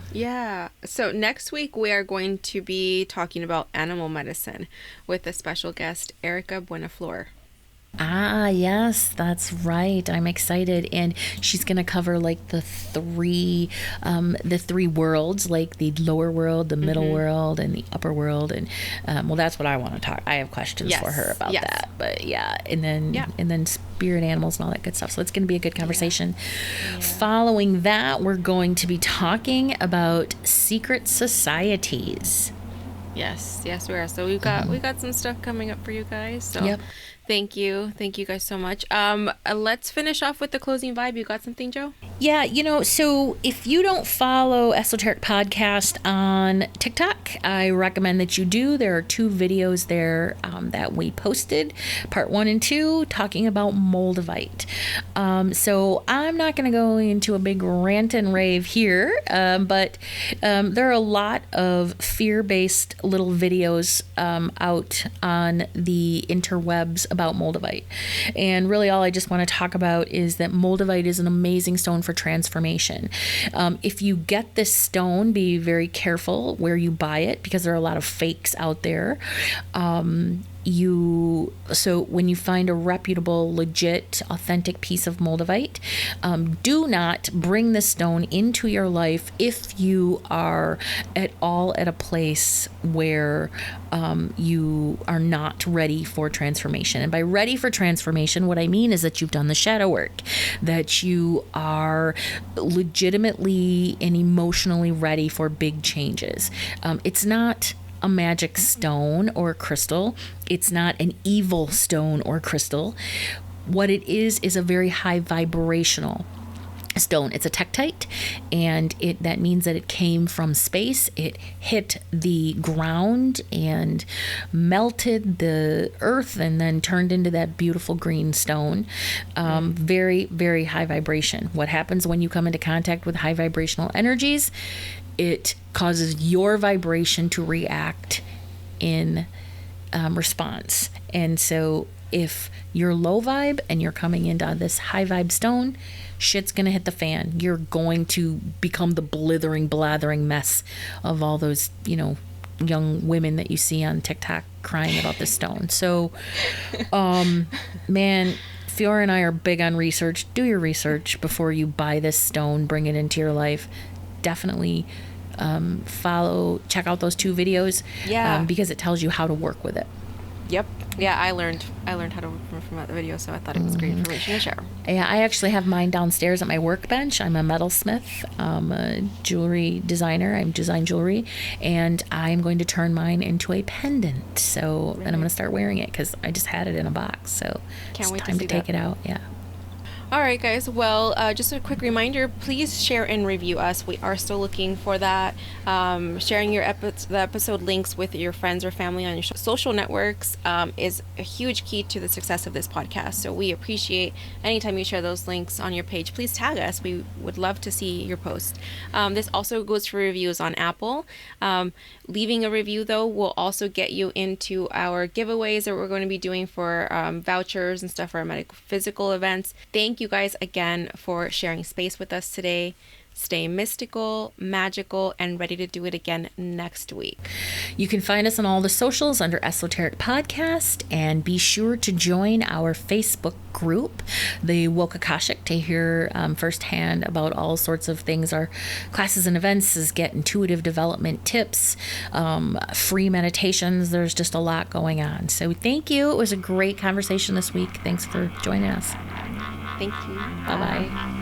so next week we are going to be talking about animal medicine with a special guest, Erica Buenaflor. Yes, that's right. I'm excited, and she's gonna cover like the three worlds, like the lower world, the middle world, and the upper world. And well, that's what I want to talk. I have questions for her about that. But and then spirit animals and all that good stuff. So it's gonna be a good conversation. Following that, we're going to be talking about secret societies. Yes, we are. So we got some stuff coming up for you guys. So thank you guys so much. Let's finish off with the closing vibe. You got something, Joe? Yeah, so if you don't follow Esoteric Podcast on TikTok, I recommend that you do. There are 2 videos there that we posted, part 1 and 2, talking about Moldavite. So I'm not going to go into a big rant and rave here, but there are a lot of fear-based little videos out on the interwebs about Moldavite. And really all I just want to talk about is that Moldavite is an amazing stone for transformation. If you get this stone, be very careful where you buy it, because there are a lot of fakes out there. So when you find a reputable, legit, authentic piece of Moldavite, do not bring the stone into your life if you are at all at a place where you are not ready for transformation. And by ready for transformation, what I mean is that you've done the shadow work, that you are legitimately and emotionally ready for big changes. It's not a magic stone or crystal. It's not an evil stone or crystal. What it is a very high vibrational stone. It's a tektite, and that means that it came from space. It hit the ground and melted the earth and then turned into that beautiful green stone. Very, very high vibration. What happens when you come into contact with high vibrational energies? It causes your vibration to react in response. And so if you're low vibe and you're coming into this high vibe stone, shit's gonna hit the fan. You're going to become the blithering, blathering mess of all those, young women that you see on TikTok crying about this stone. So, man, Fiora and I are big on research. Do your research before you buy this stone, bring it into your life. Definitely check out those 2 videos, because it tells you how to work with it. Yep. Yeah, I learned how to work from that video, so I thought it was great information to share. Yeah, I actually have mine downstairs at my workbench. I'm a metalsmith, a jewelry designer. I design jewelry, and I'm going to turn mine into a pendant. So, and I'm going to start wearing it because I just had it in a box. So Can't wait time to see take that. it out. Yeah. All right, guys. Well, just a quick reminder, please share and review us. We are still looking for that. Sharing the episode links with your friends or family on your social networks is a huge key to the success of this podcast. So we appreciate anytime you share those links on your page. Please tag us. We would love to see your post. This also goes for reviews on Apple. Leaving a review, though, will also get you into our giveaways that we're going to be doing for vouchers and stuff for our medical physical events. Thank you guys again for sharing space with us today. Stay mystical, magical, and ready to do it again next week. You can find us on all the socials under Esoteric Podcast, and be sure to join our Facebook group, the Woke Akashic, to hear firsthand about all sorts of things. Our classes and events is get intuitive development tips, free meditations. There's just a lot going on. So thank you. It was a great conversation this week. Thanks for joining us. Thank you. Bye-bye.